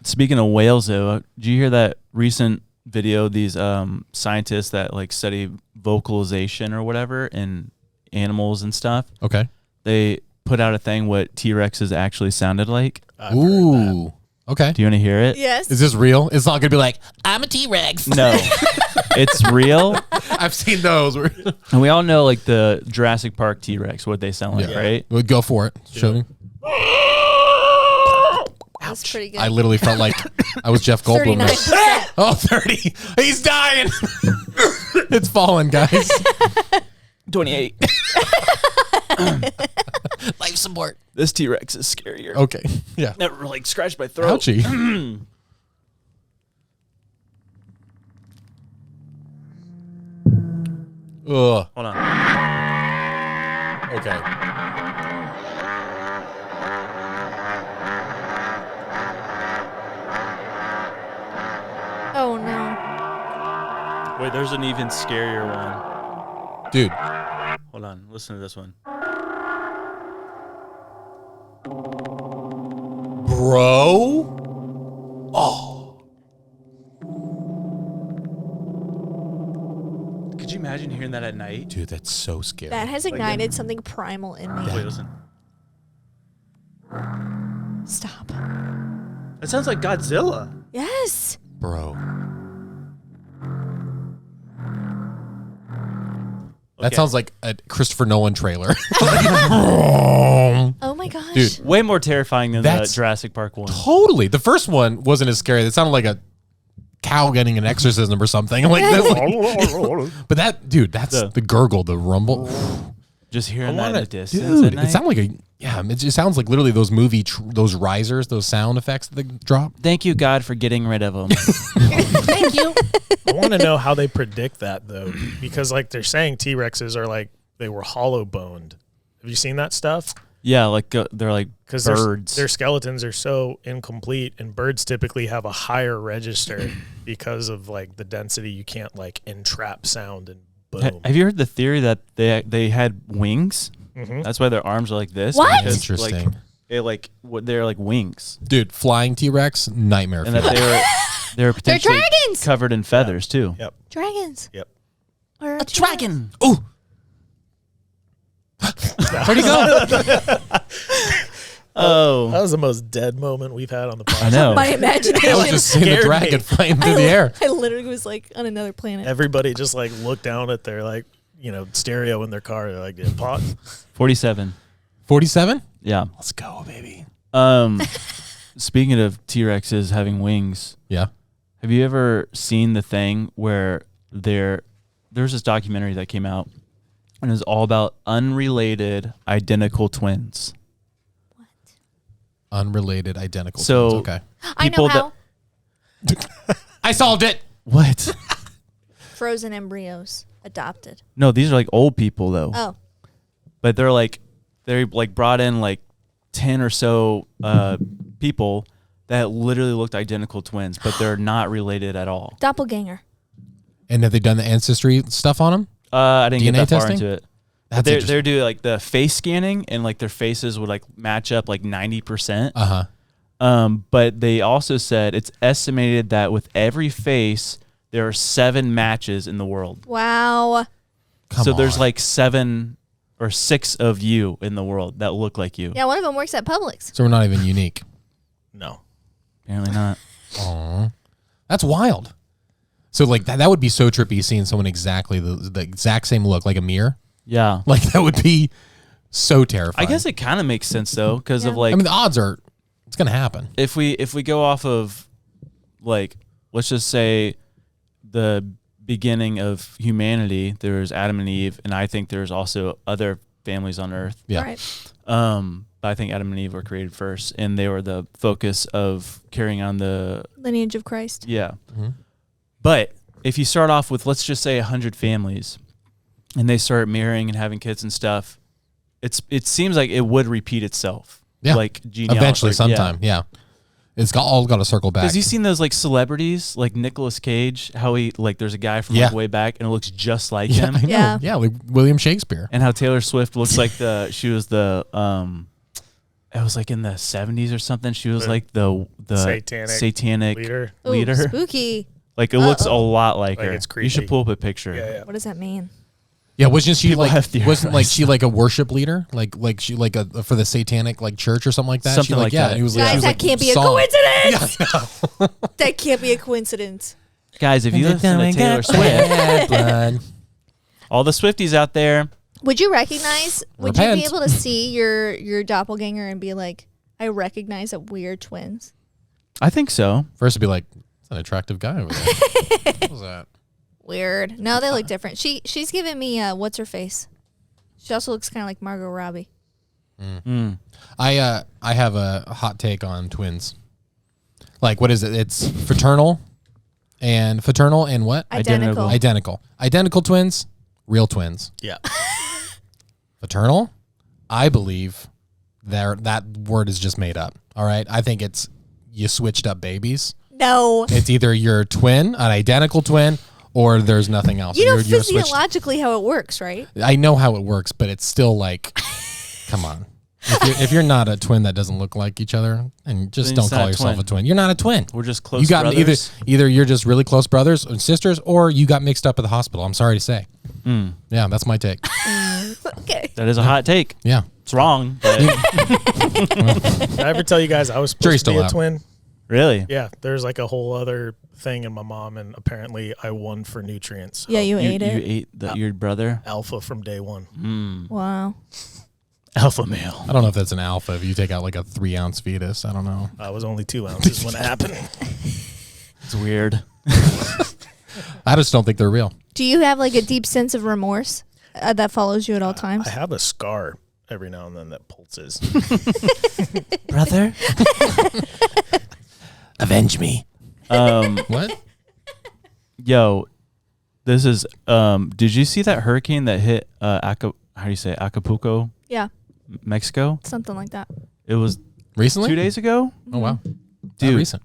[SPEAKER 1] Speaking of whales, though, did you hear that recent video? These scientists that like study vocalization or whatever in animals and stuff.
[SPEAKER 2] Okay.
[SPEAKER 1] They put out a thing what T-Rexes actually sounded like.
[SPEAKER 2] Ooh. Okay.
[SPEAKER 1] Do you want to hear it?
[SPEAKER 4] Yes.
[SPEAKER 2] Is this real? It's not gonna be like I'm a T-Rex.
[SPEAKER 1] No, it's real.
[SPEAKER 2] I've seen those.
[SPEAKER 1] And we all know like the Jurassic Park T-Rex, what they sound like, right?
[SPEAKER 2] We'll go for it. Show me.
[SPEAKER 4] That's pretty good.
[SPEAKER 2] I literally felt like I was Jeff Goldblum.
[SPEAKER 4] 39%.
[SPEAKER 2] Oh, 30. He's dying. It's falling, guys.
[SPEAKER 1] 28.
[SPEAKER 2] Life support.
[SPEAKER 1] This T-Rex is scarier.
[SPEAKER 2] Okay. Yeah.
[SPEAKER 1] Never like scratched my throat.
[SPEAKER 2] Ouchie. Ugh.
[SPEAKER 1] Hold on.
[SPEAKER 2] Okay.
[SPEAKER 4] Oh no.
[SPEAKER 1] Wait, there's an even scarier one.
[SPEAKER 2] Dude.
[SPEAKER 1] Hold on. Listen to this one.
[SPEAKER 2] Bro?
[SPEAKER 1] Could you imagine hearing that at night?
[SPEAKER 2] Dude, that's so scary.
[SPEAKER 4] That has ignited something primal in me.
[SPEAKER 1] Wait, listen.
[SPEAKER 4] Stop.
[SPEAKER 3] That sounds like Godzilla.
[SPEAKER 4] Yes.
[SPEAKER 2] Bro. That
[SPEAKER 1] Okay.
[SPEAKER 2] sounds like a Christopher Nolan trailer.
[SPEAKER 4] Oh my gosh.
[SPEAKER 2] Dude.
[SPEAKER 1] Way more terrifying than the
[SPEAKER 2] That's-
[SPEAKER 1] Jurassic Park one.
[SPEAKER 2] Totally. The first one wasn't as scary. It sounded like a cow getting an exorcism or something. Like that, but that, dude, that's the gurgle, the rumble.
[SPEAKER 1] Just hearing that in the distance
[SPEAKER 2] Dude,
[SPEAKER 1] at night.
[SPEAKER 2] it sounded like it just sounds like literally those movie, those risers, those sound effects that they drop.
[SPEAKER 1] Thank you, God, for getting rid of them.
[SPEAKER 4] Thank you.
[SPEAKER 5] I want to know how they predict that though, because like they're saying T-Rexes are like they were hollow boned. Have you seen that stuff?
[SPEAKER 1] Yeah, like they're like
[SPEAKER 5] Because
[SPEAKER 1] birds.
[SPEAKER 5] their skeletons are so incomplete, and birds typically have a higher register because of like the density. You can't like entrap sound and boom.
[SPEAKER 1] Have you heard the theory that they had wings?
[SPEAKER 5] Mhm.
[SPEAKER 1] That's why their arms are like this.
[SPEAKER 4] What?
[SPEAKER 1] because,
[SPEAKER 2] Interesting.
[SPEAKER 1] They're like wings,
[SPEAKER 2] Dude, flying T-Rex, nightmare.
[SPEAKER 1] and that they were potentially
[SPEAKER 4] dragons!
[SPEAKER 1] covered in feathers too.
[SPEAKER 5] Yep.
[SPEAKER 4] Dragons.
[SPEAKER 5] Yep.
[SPEAKER 4] Or
[SPEAKER 1] A dragon.
[SPEAKER 2] Ooh. Where'd he go?
[SPEAKER 1] Oh,
[SPEAKER 5] That was the most dead moment we've had on the podcast.
[SPEAKER 1] I know.
[SPEAKER 4] My
[SPEAKER 2] I
[SPEAKER 4] imagination.
[SPEAKER 2] was just seeing the
[SPEAKER 5] scared
[SPEAKER 2] dragon
[SPEAKER 5] me.
[SPEAKER 2] flying through the air.
[SPEAKER 4] I literally was like on another planet.
[SPEAKER 5] Everybody just like looked down at their like stereo in their car. They're like, "Did it pause?"
[SPEAKER 1] 47.
[SPEAKER 2] 47?
[SPEAKER 1] Yeah.
[SPEAKER 2] Let's go, baby.
[SPEAKER 1] Speaking of T-Rexes having wings,
[SPEAKER 2] Yeah.
[SPEAKER 1] have you ever seen the thing where there's this documentary that came out, and it was all about unrelated identical twins.
[SPEAKER 2] Unrelated, identical.
[SPEAKER 1] So-
[SPEAKER 2] twins. Okay.
[SPEAKER 4] I know
[SPEAKER 1] people
[SPEAKER 4] how.
[SPEAKER 2] I solved it.
[SPEAKER 1] What?
[SPEAKER 4] Frozen embryos adopted.
[SPEAKER 1] No, these are like old people though.
[SPEAKER 4] Oh.
[SPEAKER 1] But they're like brought in like 10 or so people that literally looked identical twins, but they're not related at all.
[SPEAKER 4] Doppelganger.
[SPEAKER 2] And have they done the ancestry stuff on them?
[SPEAKER 1] I didn't
[SPEAKER 2] DNA
[SPEAKER 1] get that far
[SPEAKER 2] testing?
[SPEAKER 1] into it.
[SPEAKER 2] That's
[SPEAKER 1] They're
[SPEAKER 2] interesting.
[SPEAKER 1] doing like the face scanning, and like their faces would like match up like 90%. But they also said it's estimated that with every face there are 7 matches in the world.
[SPEAKER 4] Wow.
[SPEAKER 1] So there's
[SPEAKER 2] on.
[SPEAKER 1] like 7 or 6 of you in the world that look like you.
[SPEAKER 4] Yeah, one of them works at Publix.
[SPEAKER 2] So we're not even unique.
[SPEAKER 5] No.
[SPEAKER 1] Apparently not.
[SPEAKER 2] Aw. That's wild. So like that would be so trippy seeing someone exactly the exact same look, like a mirror.
[SPEAKER 1] Yeah.
[SPEAKER 2] Like that would be so terrifying.
[SPEAKER 1] I guess it kind of makes sense though, because of
[SPEAKER 4] Yeah.
[SPEAKER 1] like
[SPEAKER 2] I mean, the odds are it's gonna happen.
[SPEAKER 1] if we go off of like, let's just say the beginning of humanity, there was Adam and Eve, and I think there's also other families on Earth.
[SPEAKER 2] Yeah.
[SPEAKER 4] Right.
[SPEAKER 1] But I think Adam and Eve were created first, and they were the focus of carrying on the
[SPEAKER 4] Lineage of Christ.
[SPEAKER 1] yeah.
[SPEAKER 2] Mhm.
[SPEAKER 1] But if you start off with, let's just say 100 families, and they start marrying and having kids and stuff, it seems like it would repeat itself.
[SPEAKER 2] Yeah.
[SPEAKER 1] Like genealogy.
[SPEAKER 2] Eventually, sometime. Yeah. It's all got to circle back.
[SPEAKER 1] Because you seen those like celebrities, like Nicolas Cage, how he like there's a guy from
[SPEAKER 2] Yeah.
[SPEAKER 1] like way back and it looks just like
[SPEAKER 2] yeah,
[SPEAKER 1] him,
[SPEAKER 2] I know.
[SPEAKER 4] Yeah.
[SPEAKER 2] Yeah, like William Shakespeare.
[SPEAKER 1] and how Taylor Swift looks like she was the it was like in the 70s or something. She was like the satanic
[SPEAKER 5] Leader.
[SPEAKER 4] Ooh,
[SPEAKER 1] leader.
[SPEAKER 4] spooky.
[SPEAKER 1] Like it looks a lot like
[SPEAKER 5] Like
[SPEAKER 1] her.
[SPEAKER 5] it's
[SPEAKER 1] You should
[SPEAKER 5] creepy.
[SPEAKER 1] pull up a picture.
[SPEAKER 5] Yeah, yeah.
[SPEAKER 4] What does that mean?
[SPEAKER 2] Yeah, wasn't she
[SPEAKER 1] People
[SPEAKER 2] like?
[SPEAKER 1] have theorized.
[SPEAKER 2] Wasn't like she like a worship leader? Like she like a for the satanic like church or something like that.
[SPEAKER 1] Something
[SPEAKER 2] she,
[SPEAKER 1] like
[SPEAKER 2] yeah,
[SPEAKER 1] that.
[SPEAKER 2] He was,
[SPEAKER 4] Guys,
[SPEAKER 2] she was,
[SPEAKER 4] that
[SPEAKER 2] like,
[SPEAKER 4] can't be a
[SPEAKER 2] song.
[SPEAKER 4] coincidence. That can't be a coincidence.
[SPEAKER 1] Guys, if you listen to Taylor Swift, all the Swifties out there,
[SPEAKER 4] Would you recognize? Would you be
[SPEAKER 2] Repent.
[SPEAKER 4] able to see your doppelganger and be like, I recognize that we're twins?
[SPEAKER 1] I think so.
[SPEAKER 2] First, it'd be like, it's an attractive guy over there. What was that?
[SPEAKER 4] Weird. No, they look different. She's giving me what's her face. She also looks kind of like Margot Robbie.
[SPEAKER 2] I have a hot take on twins. Like, what is it? It's fraternal and what?
[SPEAKER 4] Identical.
[SPEAKER 2] Identical twins, real twins.
[SPEAKER 5] Yeah.
[SPEAKER 2] Fraternal, I believe that word is just made up. All right. I think it's you switched up babies.
[SPEAKER 4] No.
[SPEAKER 2] It's either you're a twin, an identical twin, or there's nothing else.
[SPEAKER 4] You know
[SPEAKER 2] You're switched.
[SPEAKER 4] physiologically how it works, right?
[SPEAKER 2] I know how it works, but it's still like, come on. If you're not a twin that doesn't look like each other, and just
[SPEAKER 1] Then
[SPEAKER 2] don't
[SPEAKER 1] it's
[SPEAKER 2] call
[SPEAKER 1] not a
[SPEAKER 2] yourself
[SPEAKER 1] twin.
[SPEAKER 2] a twin. You're not a twin.
[SPEAKER 1] We're just close
[SPEAKER 2] You got
[SPEAKER 1] brothers.
[SPEAKER 2] either you're just really close brothers and sisters, or you got mixed up at the hospital. I'm sorry to say. Yeah, that's my take.
[SPEAKER 4] Okay.
[SPEAKER 1] That is a hot take.
[SPEAKER 2] Yeah.
[SPEAKER 1] It's wrong, but
[SPEAKER 5] Did I ever tell you guys I was
[SPEAKER 2] Jury's
[SPEAKER 5] supposed to be
[SPEAKER 2] still
[SPEAKER 5] a
[SPEAKER 2] out.
[SPEAKER 5] twin?
[SPEAKER 1] really,
[SPEAKER 5] Yeah, there's like a whole other thing in my mom, and apparently I won for nutrients.
[SPEAKER 4] Yeah, you
[SPEAKER 1] you
[SPEAKER 4] ate it.
[SPEAKER 1] ate your brother.
[SPEAKER 5] Alpha from day one.
[SPEAKER 4] Wow.
[SPEAKER 1] Alpha male.
[SPEAKER 2] I don't know if that's an alpha. If you take out like a 3-ounce fetus, I don't know.
[SPEAKER 5] I was only 2 ounces when it happened.
[SPEAKER 1] It's weird.
[SPEAKER 2] I just don't think they're real.
[SPEAKER 4] Do you have like a deep sense of remorse that follows you at all times?
[SPEAKER 5] I have a scar every now and then that pulses.
[SPEAKER 1] Brother?
[SPEAKER 2] Avenge me. What?
[SPEAKER 1] Yo, this is did you see that hurricane that hit how do you say it? Acapulco,
[SPEAKER 4] Yeah,
[SPEAKER 1] Mexico?
[SPEAKER 4] something like that.
[SPEAKER 1] It was
[SPEAKER 2] Recently?
[SPEAKER 1] 2 days ago.
[SPEAKER 2] Oh wow.
[SPEAKER 1] Dude.
[SPEAKER 2] Not recent.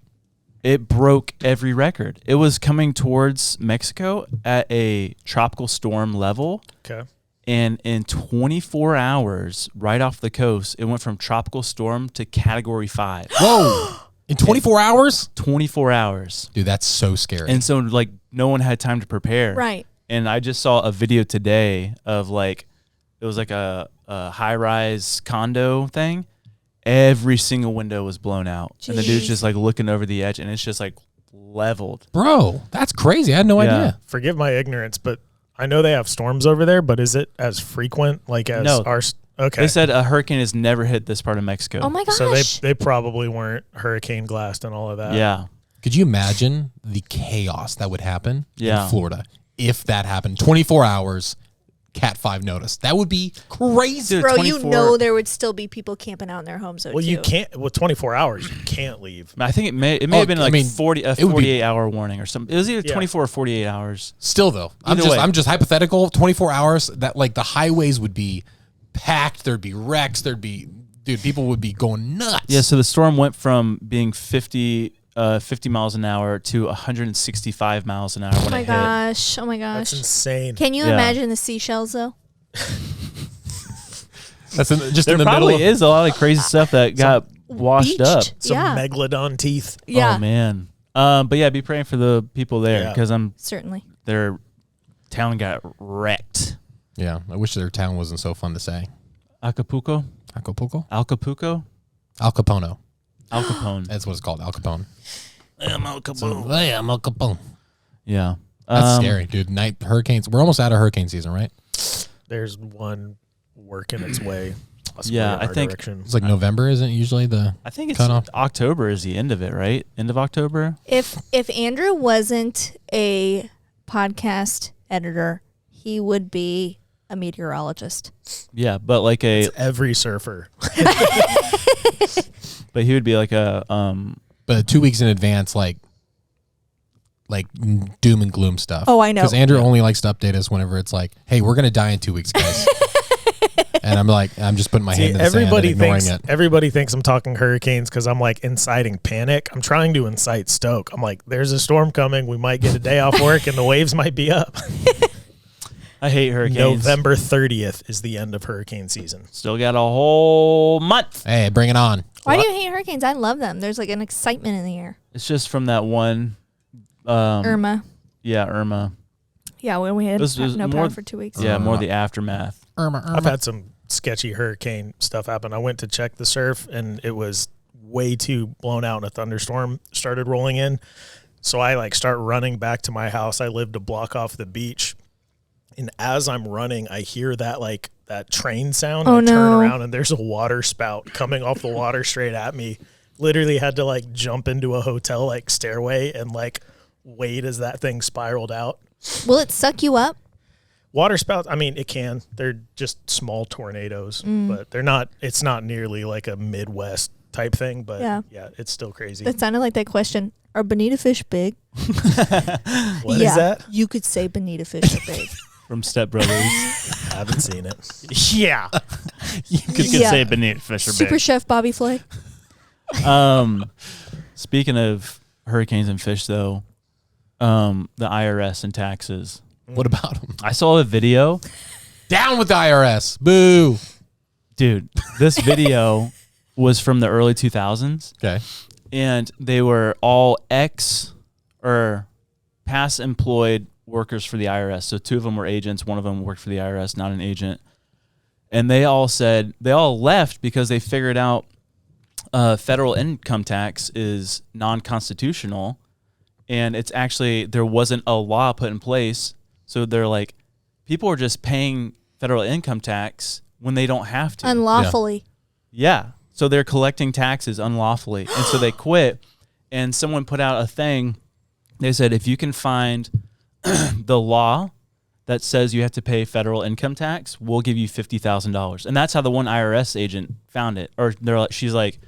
[SPEAKER 1] It broke every record. It was coming towards Mexico at a tropical storm level.
[SPEAKER 5] Okay.
[SPEAKER 1] And in 24 hours, right off the coast, it went from tropical storm to category 5.
[SPEAKER 2] Whoa. In 24 hours?
[SPEAKER 1] 24 hours.
[SPEAKER 2] Dude, that's so scary.
[SPEAKER 1] And so, like, no one had time to prepare.
[SPEAKER 4] Right.
[SPEAKER 1] And I just saw a video today of, like, it was like a high-rise condo thing. Every single window was blown out. And the dude's
[SPEAKER 4] Jeez.
[SPEAKER 1] just, like, looking over the edge, and it's just, like, leveled.
[SPEAKER 2] Bro, that's crazy. I had no
[SPEAKER 1] Yeah.
[SPEAKER 2] idea.
[SPEAKER 5] Forgive my ignorance, but I know they have storms over there, but is it as frequent like as
[SPEAKER 1] No.
[SPEAKER 5] ours? Okay.
[SPEAKER 1] They said a hurricane has never hit this part of Mexico.
[SPEAKER 4] Oh my gosh.
[SPEAKER 5] So they probably weren't hurricane glassed and all of that.
[SPEAKER 1] Yeah.
[SPEAKER 2] Could you imagine the chaos that would happen
[SPEAKER 1] Yeah.
[SPEAKER 2] in Florida if that happened? 24 hours, Cat 5 notice. That would be crazy.
[SPEAKER 1] Dude,
[SPEAKER 4] Bro,
[SPEAKER 1] 24
[SPEAKER 4] you know there would still be people camping out in their homes. Though,
[SPEAKER 5] Well,
[SPEAKER 4] too.
[SPEAKER 5] you can't. With 24 hours, you can't leave.
[SPEAKER 1] I think it may
[SPEAKER 2] Oh,
[SPEAKER 1] have been
[SPEAKER 2] I
[SPEAKER 1] like
[SPEAKER 2] mean,
[SPEAKER 1] 40 a
[SPEAKER 2] it would be-
[SPEAKER 1] 48-hour warning or something. It was either
[SPEAKER 5] Yeah.
[SPEAKER 1] 24 or 48 hours.
[SPEAKER 2] Still though,
[SPEAKER 1] Either way.
[SPEAKER 2] I'm just hypothetical. 24 hours that like the highways would be packed. There'd be wrecks. People would be going nuts.
[SPEAKER 1] Yeah, so the storm went from being 50 miles an hour to 165 miles an hour when
[SPEAKER 4] Oh my
[SPEAKER 1] it hit.
[SPEAKER 4] gosh. Oh my
[SPEAKER 5] That's
[SPEAKER 4] gosh.
[SPEAKER 5] insane.
[SPEAKER 4] Can you
[SPEAKER 1] Yeah.
[SPEAKER 4] imagine the seashells though?
[SPEAKER 2] That's just
[SPEAKER 1] There
[SPEAKER 2] in the
[SPEAKER 1] probably
[SPEAKER 2] middle.
[SPEAKER 1] is a lot of crazy stuff that got washed up.
[SPEAKER 4] Beached?
[SPEAKER 5] Some
[SPEAKER 4] Yeah.
[SPEAKER 5] megalodon teeth.
[SPEAKER 4] Yeah.
[SPEAKER 1] Oh man. But yeah, be praying for the people there
[SPEAKER 5] Yeah.
[SPEAKER 1] because
[SPEAKER 4] Certainly.
[SPEAKER 1] their town got wrecked.
[SPEAKER 2] Yeah, I wish their town wasn't so fun to say.
[SPEAKER 1] Acapulco?
[SPEAKER 2] Acapulco,
[SPEAKER 1] Acapulco?
[SPEAKER 2] Al Capono.
[SPEAKER 1] Al Capone.
[SPEAKER 2] That's what it's called, Al Capone.
[SPEAKER 7] I'm Al Capone.
[SPEAKER 2] Hey, I'm Al Capone.
[SPEAKER 1] Yeah.
[SPEAKER 2] That's scary, dude. Night hurricanes. We're almost out of hurricane season, right?
[SPEAKER 5] There's one working its way. possibly
[SPEAKER 1] Yeah,
[SPEAKER 5] in
[SPEAKER 1] I
[SPEAKER 5] our
[SPEAKER 1] think-
[SPEAKER 5] direction.
[SPEAKER 2] It's like November, isn't it usually the
[SPEAKER 1] I think it's
[SPEAKER 2] cutoff?
[SPEAKER 1] October is the end of it, right? End of October?
[SPEAKER 4] If Andrew wasn't a podcast editor, he would be a meteorologist.
[SPEAKER 1] Yeah, but like a
[SPEAKER 5] It's every surfer.
[SPEAKER 1] but he would be like a
[SPEAKER 2] But 2 weeks in advance, like doom and gloom stuff.
[SPEAKER 4] Oh, I know.
[SPEAKER 2] Because Andrew only likes to update us whenever it's like, hey, we're gonna die in 2 weeks, guys. And I'm just putting my hand in the sand and ignoring it.
[SPEAKER 5] Everybody thinks I'm talking hurricanes because I'm like inciting panic. I'm trying to incite stoke. I'm like, there's a storm coming. We might get a day off work and the waves might be up.
[SPEAKER 1] I hate hurricanes.
[SPEAKER 5] November 30th is the end of hurricane season.
[SPEAKER 1] Still got a whole month.
[SPEAKER 2] Hey, bring it on.
[SPEAKER 4] Why do you hate hurricanes? I love them. There's like an excitement in the air.
[SPEAKER 1] It's just from that one
[SPEAKER 4] Irma.
[SPEAKER 1] Yeah, Irma.
[SPEAKER 4] Yeah, when we had
[SPEAKER 1] This was
[SPEAKER 4] no
[SPEAKER 1] more-
[SPEAKER 4] power for 2 weeks.
[SPEAKER 1] Yeah, more the aftermath.
[SPEAKER 5] I've had some sketchy hurricane stuff happen. I went to check the surf, and it was way too blown out, and a thunderstorm started rolling in. So I like start running back to my house. I lived a block off the beach, and as I'm running, I hear that train sound.
[SPEAKER 4] Oh,
[SPEAKER 5] and I turn
[SPEAKER 4] no.
[SPEAKER 5] around, and there's a water spout coming off the water straight at me. Literally had to like jump into a hotel like stairway and like wait as that thing spiraled out.
[SPEAKER 4] Will it suck you up?
[SPEAKER 5] Water spouts, I mean, it can. They're just small tornadoes, but they're not. It's not nearly like a Midwest type thing, but
[SPEAKER 4] Yeah.
[SPEAKER 5] it's still crazy.
[SPEAKER 4] That sounded like that question. Are bonita fish big?
[SPEAKER 5] What is that?
[SPEAKER 4] You could say bonita fish are big.
[SPEAKER 1] From Step Brothers.
[SPEAKER 5] Haven't seen it.
[SPEAKER 3] Yeah. You could
[SPEAKER 4] Yeah.
[SPEAKER 3] say bonita fish are
[SPEAKER 4] Super
[SPEAKER 3] big.
[SPEAKER 4] Chef Bobby Flay.
[SPEAKER 1] Speaking of hurricanes and fish, though, the IRS and taxes.
[SPEAKER 2] What about them?
[SPEAKER 1] I saw a video.
[SPEAKER 2] Down with the IRS. Boo.
[SPEAKER 1] Dude, this video was from the early 2000s.
[SPEAKER 2] Okay.
[SPEAKER 1] And they were all ex or past employed workers for the IRS. So 2 of them were agents. 1 of them worked for the IRS, not an agent. And they all left because they figured out federal income tax is non-constitutional. And it's actually, there wasn't a law put in place. So they're like, people are just paying federal income tax when they don't have to.
[SPEAKER 4] Unlawfully.
[SPEAKER 1] Yeah. So they're collecting taxes unlawfully. And so they quit. And someone put out a thing. They said, if you can find the law that says you have to pay federal income tax, we'll give you $50,000. And that's how the one IRS agent found it. Or they're like, she's like,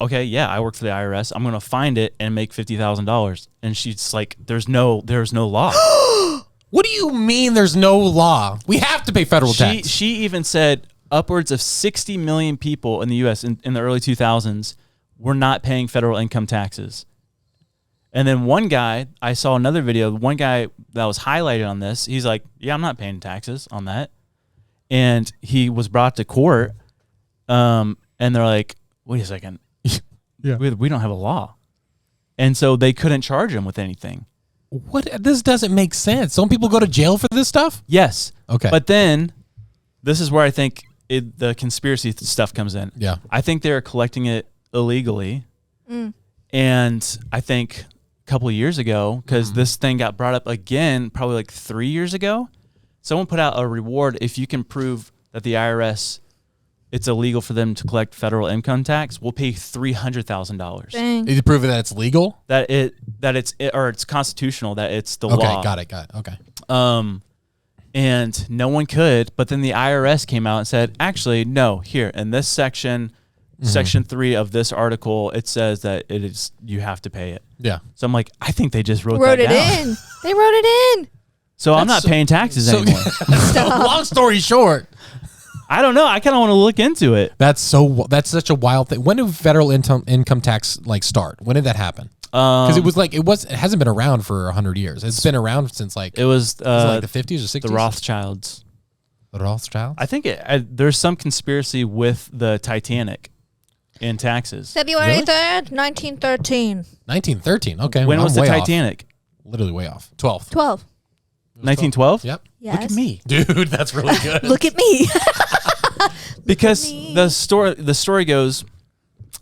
[SPEAKER 1] okay, yeah, I work for the IRS. I'm going to find it and make $50,000. And she's like, there's no law.
[SPEAKER 2] What do you mean there's no law? We have to pay federal tax.
[SPEAKER 1] She even said upwards of 60 million people in the U.S. in the early 2000s were not paying federal income taxes. And then one guy, I saw another video, one guy that was highlighted on this, he's like, yeah, I'm not paying taxes on that. And he was brought to court, and they're like, wait a second.
[SPEAKER 2] Yeah.
[SPEAKER 1] We don't have a law. And so they couldn't charge him with anything.
[SPEAKER 2] What? This doesn't make sense. Don't people go to jail for this stuff?
[SPEAKER 1] Yes.
[SPEAKER 2] Okay.
[SPEAKER 1] But then this is where I think the conspiracy stuff comes in.
[SPEAKER 2] Yeah.
[SPEAKER 1] I think they're collecting it illegally. And I think a couple of years ago, because this thing got brought up again, probably like 3 years ago, someone put out a reward if you can prove that the IRS, it's illegal for them to collect federal income tax, we'll pay $300,000.
[SPEAKER 4] Dang.
[SPEAKER 2] Did you prove that it's legal?
[SPEAKER 1] That it's constitutional, that it's the
[SPEAKER 2] Okay,
[SPEAKER 1] law.
[SPEAKER 2] got it. Okay.
[SPEAKER 1] And no one could, but then the IRS came out and said, actually, no, here, in this section, section 3 of this article, it says that it is, you have to pay it.
[SPEAKER 2] Yeah.
[SPEAKER 1] So I'm like, I think they just wrote
[SPEAKER 4] Wrote
[SPEAKER 1] that
[SPEAKER 4] it
[SPEAKER 1] down.
[SPEAKER 4] in. They wrote it in.
[SPEAKER 1] So I'm not
[SPEAKER 2] That's so-
[SPEAKER 1] paying taxes
[SPEAKER 2] so-
[SPEAKER 1] anymore.
[SPEAKER 2] Long story short,
[SPEAKER 1] I don't know. I kind of want to look into it.
[SPEAKER 2] that's such a wild thing. When did federal income tax like start? When did that happen? Because it hasn't been around for 100 years. It's been around since like
[SPEAKER 1] It was
[SPEAKER 2] like the 50s or 60s.
[SPEAKER 1] the Rothschilds.
[SPEAKER 2] The Rothschilds.
[SPEAKER 1] I think there's some conspiracy with the Titanic in taxes.
[SPEAKER 4] February
[SPEAKER 2] Really?
[SPEAKER 4] 3rd, 1913.
[SPEAKER 2] 1913. Okay.
[SPEAKER 1] When
[SPEAKER 2] I'm
[SPEAKER 1] was the
[SPEAKER 2] way off.
[SPEAKER 1] Titanic?
[SPEAKER 2] Literally way off. 12th.
[SPEAKER 4] 12.
[SPEAKER 1] 1912?
[SPEAKER 2] Yep.
[SPEAKER 4] Yes.
[SPEAKER 1] Look at me.
[SPEAKER 2] Dude, that's really good.
[SPEAKER 4] Look at me.
[SPEAKER 1] Because
[SPEAKER 4] me.
[SPEAKER 1] the story goes,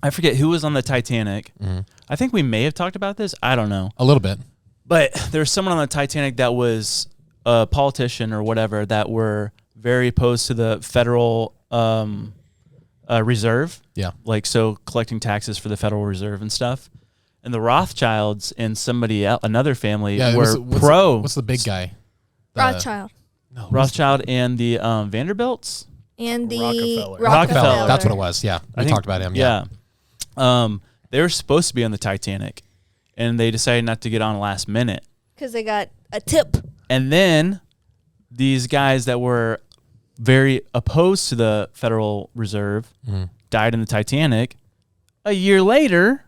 [SPEAKER 1] I forget who was on the Titanic. I think we may have talked about this. I don't know.
[SPEAKER 2] A little bit.
[SPEAKER 1] But there's someone on the Titanic that was a politician or whatever that were very opposed to the federal reserve.
[SPEAKER 2] Yeah.
[SPEAKER 1] Like, so collecting taxes for the Federal Reserve and stuff. And the Rothschilds and somebody else, another family
[SPEAKER 2] Yeah.
[SPEAKER 1] were
[SPEAKER 2] What's the big guy?
[SPEAKER 4] Rothschild.
[SPEAKER 1] Rothschild and the Vanderbilts.
[SPEAKER 4] And the
[SPEAKER 5] Rockefeller.
[SPEAKER 1] Rockefeller.
[SPEAKER 2] That's what it was. Yeah. We talked about him. Yeah.
[SPEAKER 1] They were supposed to be on the Titanic, and they decided not to get on last minute.
[SPEAKER 4] Because they got a tip.
[SPEAKER 1] And then these guys that were very opposed to the Federal Reserve died in the Titanic. A year later,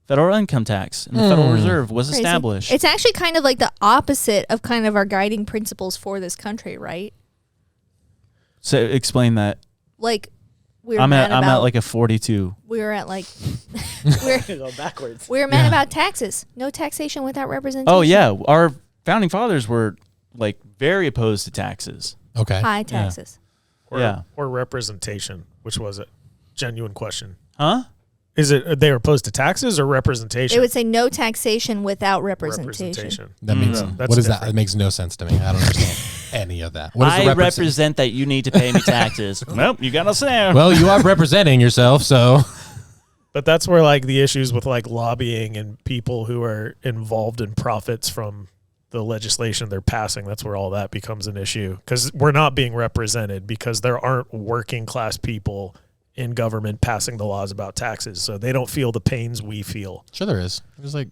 [SPEAKER 1] federal income tax and the Federal Reserve was
[SPEAKER 4] Crazy.
[SPEAKER 1] established.
[SPEAKER 4] It's actually kind of like the opposite of kind of our guiding principles for this country, right?
[SPEAKER 1] So explain that.
[SPEAKER 4] Like we were
[SPEAKER 1] I'm
[SPEAKER 4] mad
[SPEAKER 1] at
[SPEAKER 4] about
[SPEAKER 1] like a 42.
[SPEAKER 4] we were at like
[SPEAKER 5] Go backwards.
[SPEAKER 4] we were mad about taxes. No taxation without representation.
[SPEAKER 1] Oh yeah, our founding fathers were like very opposed to taxes.
[SPEAKER 2] Okay.
[SPEAKER 4] High taxes.
[SPEAKER 5] Or representation. Which was it? Genuine question.
[SPEAKER 1] Huh?
[SPEAKER 5] Is it they are opposed to taxes or representation?
[SPEAKER 4] It would say no taxation without representation.
[SPEAKER 2] That means
[SPEAKER 5] that's
[SPEAKER 2] what is
[SPEAKER 5] different.
[SPEAKER 2] that? It makes no sense to me. I don't understand any of that. What is the
[SPEAKER 1] I represent that you need to pay me taxes. Nope, you gotta say.
[SPEAKER 2] Well, you are representing yourself, so.
[SPEAKER 5] But that's where like the issues with like lobbying and people who are involved in profits from the legislation they're passing, that's where all that becomes an issue, because we're not being represented because there aren't working class people in government passing the laws about taxes, so they don't feel the pains we feel.
[SPEAKER 2] Sure there is. There's like